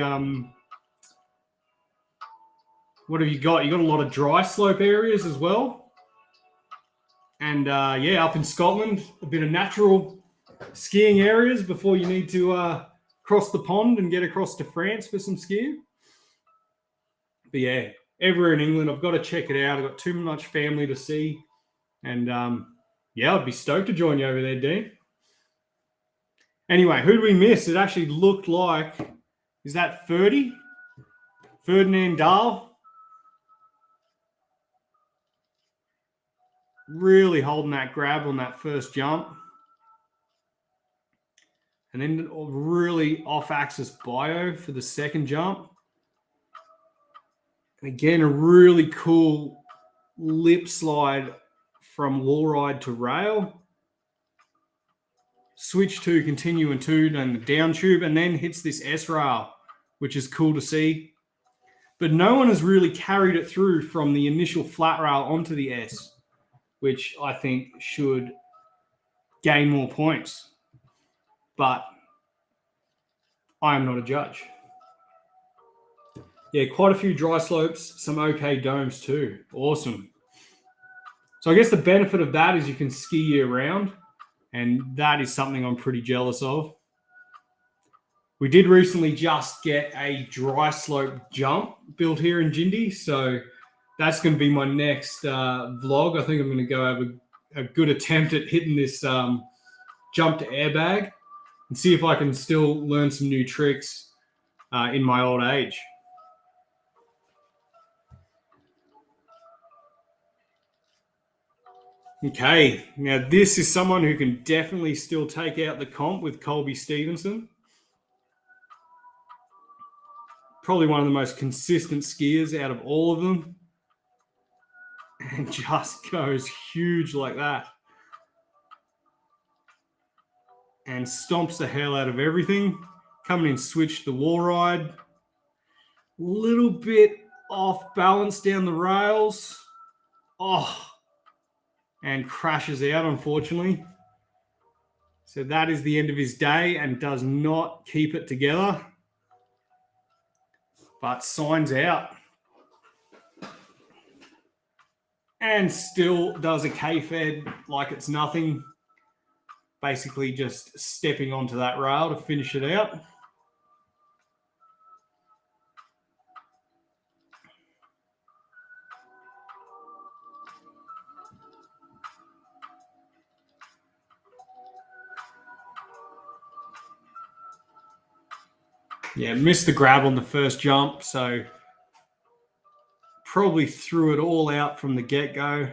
What have you got? You got a lot of dry slope areas as well, and up in Scotland, a bit of natural skiing areas before you need to cross the pond and get across to France for some skiing. But yeah, everywhere in England, I've got to check it out. I've got too much family to see. And yeah, I'd be stoked to join you over there, Dean. Anyway, who did we miss? It actually looked like, is that 30? Ferdinand Dahl. Really holding that grab on that first jump. And then really off-axis bio for the second jump. And again, a really cool lip slide from wall ride to rail. Switch to continue and two, and the down tube, and then hits this S rail, which is cool to see. But no one has really carried it through from the initial flat rail onto the S, which I think should gain more points. But I am not a judge. Yeah, quite a few dry slopes, some okay domes too. Awesome. So I guess the benefit of that is you can ski year round, and that is something I'm pretty jealous of. We did recently just get a dry slope jump built here in Jindy, so that's going to be my next vlog. I think I'm going to go have a good attempt at hitting this jump to airbag and see if I can still learn some new tricks in my old age. Okay, now this is someone who can definitely still take out the comp with Colby Stevenson. Probably one of the most consistent skiers out of all of them. And just goes huge like that. And stomps the hell out of everything. Coming in switch the wall ride. Little bit off balance down the rails. Oh. And crashes out, unfortunately. So that is the end of his day and does not keep it together. But signs out. And still does a K-fed like it's nothing. Basically just stepping onto that rail to finish it out. Yeah, missed the grab on the first jump, so probably threw it all out from the get-go.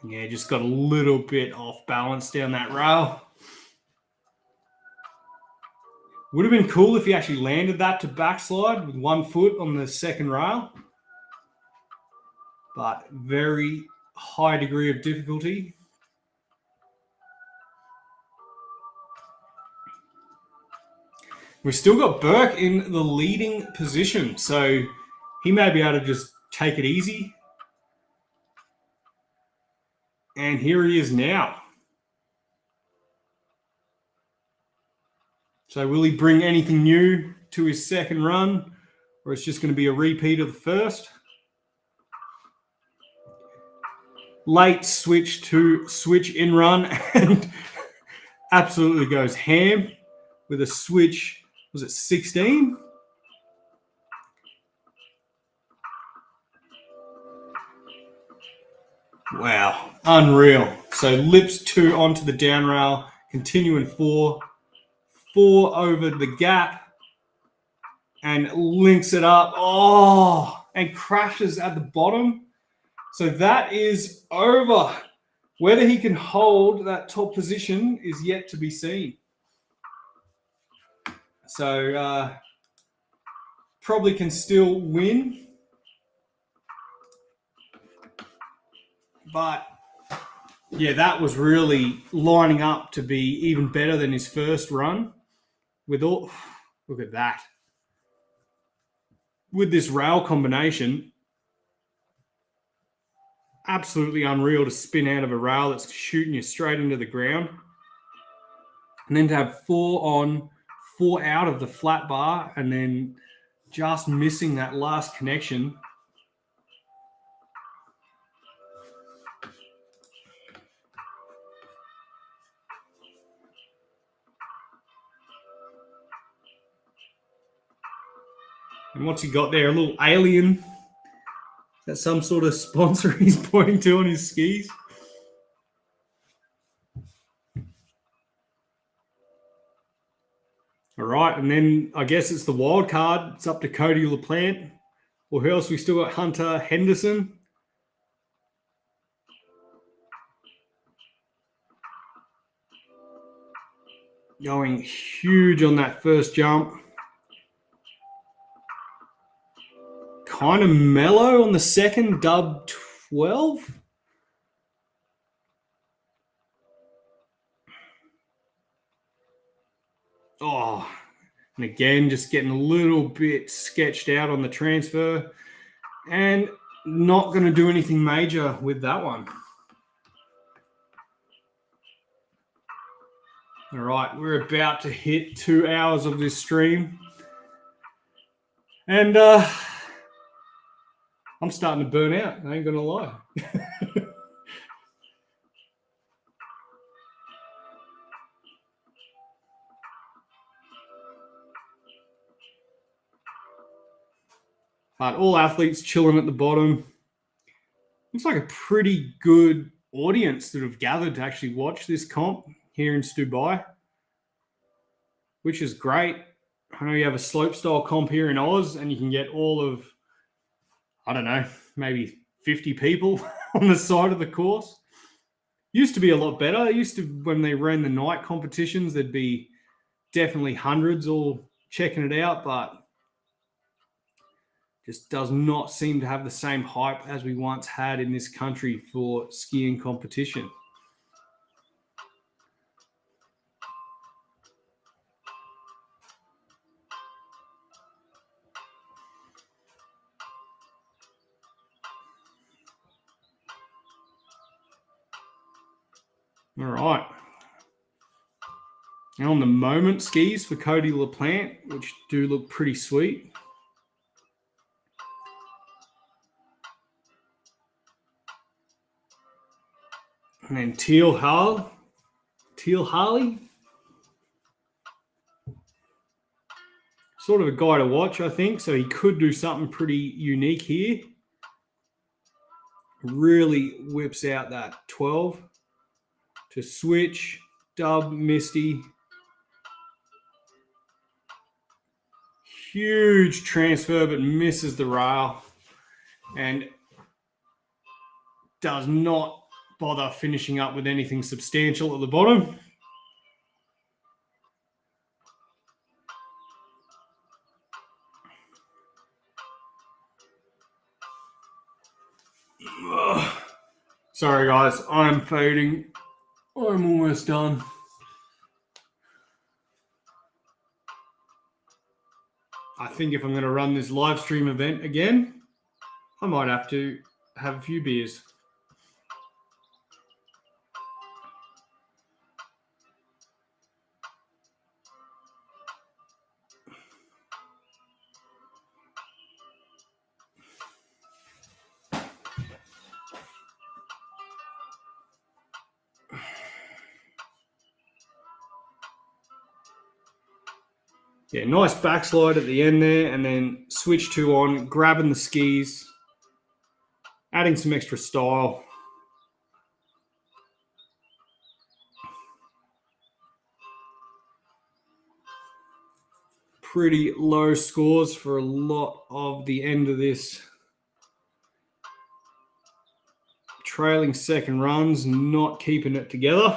Yeah, just got a little bit off balance down that rail. Would have been cool if he actually landed that to backslide with 1 foot on the second rail. But very high degree of difficulty. We've still got Burke in the leading position, so he may be able to just take it easy. And here he is now. So will he bring anything new to his second run, or it's just going to be a repeat of the first? Late switch to switch in run and absolutely goes ham with a switch. Was it 16? Wow, unreal. So lips 2 onto the down rail, continue in 4, 4 over the gap, and links it up. Oh, and crashes at the bottom. So that is over. Whether he can hold that top position is yet to be seen. So probably can still win. But yeah, that was really lining up to be even better than his first run. With all, look at that. With this rail combination, absolutely unreal to spin out of a rail that's shooting you straight into the ground. And then to have 4 on, 4 out of the flat bar, and then just missing that last connection. And what's he got there? A little alien. Is that some sort of sponsor he's pointing to on his skis? All right, and then I guess it's the wild card. It's up to Cody LaPlante. Or who else? We still got Hunter Henderson. Going huge on that first jump. Kind of mellow on the second, dub 12. Oh, and again, just getting a little bit sketched out on the transfer and not going to do anything major with that one. All right, we're about to hit 2 hours of this stream. And I'm starting to burn out. I ain't going to lie. But all athletes chilling at the bottom. Looks like a pretty good audience that have gathered to actually watch this comp here in Stubai, which is great. I know you have a slopestyle comp here in Oz and you can get all of, I don't know, maybe 50 people on the side of the course. Used to be a lot better. Used to, when they ran the night competitions, there'd be definitely hundreds all checking it out, but just does not seem to have the same hype as we once had in this country for skiing competition. All right. And on the moment skis for Cody LaPlante, which do look pretty sweet. And then Teal Harley. Sort of a guy to watch, I think. So he could do something pretty unique here. Really whips out that 12 to switch, dub, Misty. Huge transfer, but misses the rail. And does not bother finishing up with anything substantial at the bottom. Sorry guys, I'm fading. I'm almost done. I think if I'm going to run this live stream event again, I might have to have a few beers. Yeah, nice backslide at the end there, and then switch 2 on, grabbing the skis, adding some extra style. Pretty low scores for a lot of the end of this. Trailing second runs, not keeping it together.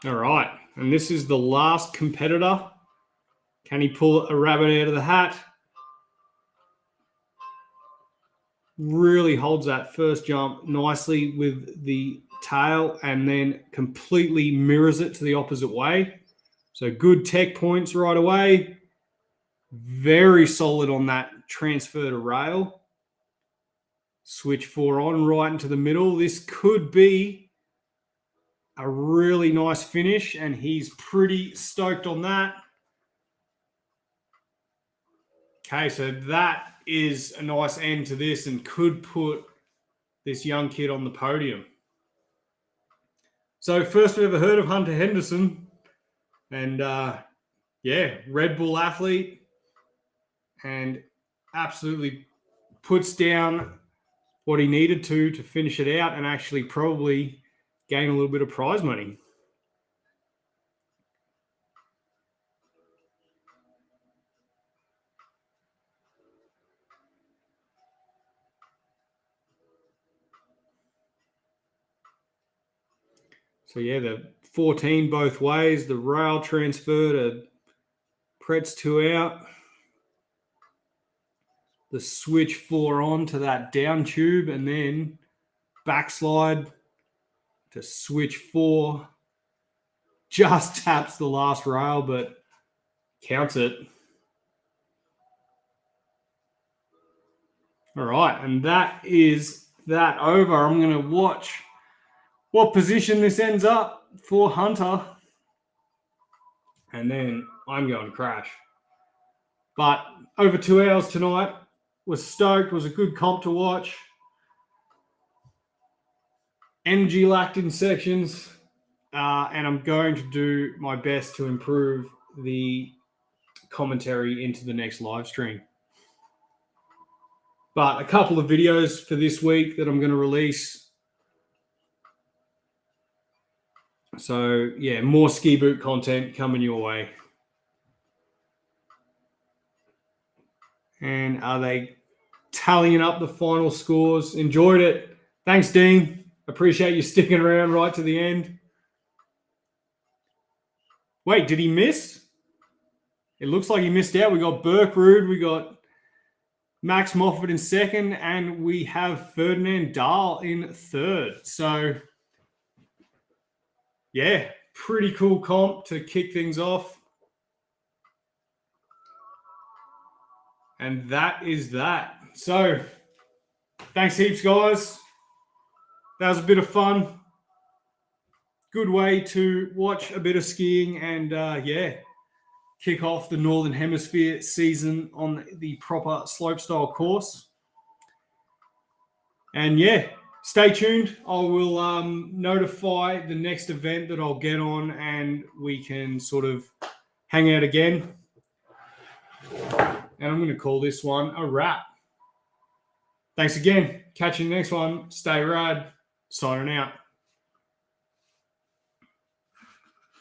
All right, and this is the last competitor. Can he pull a rabbit out of the hat? Really holds that first jump nicely with the tail and then completely mirrors it to the opposite way. So good tech points right away. Very solid on that transfer to rail. Switch 4 on right into the middle. This could be a really nice finish, and he's pretty stoked on that. Okay, so that is a nice end to this and could put this young kid on the podium. So first we ever heard of Hunter Henderson, and Red Bull athlete, and absolutely puts down what he needed to finish it out and actually probably gain a little bit of prize money. So yeah, the 14 both ways, the rail transfer to Pretz 2 out, the switch 4 on to that down tube, and then backslide to switch 4. Just taps the last rail, but counts it. All right, and that is that over. I'm going to watch what position this ends up for Hunter, and then I'm going to crash. But over 2 hours tonight, was stoked, was a good comp to watch. Energy lacked in sections, and I'm going to do my best to improve the commentary into the next live stream. But a couple of videos for this week that I'm going to release. So, yeah, more ski boot content coming your way. And are they tallying up the final scores? Enjoyed it. Thanks, Dean. Appreciate you sticking around right to the end. Wait, did he miss? It looks like he missed out. We got Birkrud, we got Max Moffat in second, and we have Ferdinand Dahl in third. So, yeah, pretty cool comp to kick things off. And that is that. So, thanks heaps, guys. That was a bit of fun. Good way to watch a bit of skiing and, kick off the Northern Hemisphere season on the proper slopestyle course. And, stay tuned. I will notify the next event that I'll get on, and we can sort of hang out again. And I'm going to call this one a wrap. Thanks again. Catch you in the next one. Stay rad. Signing out.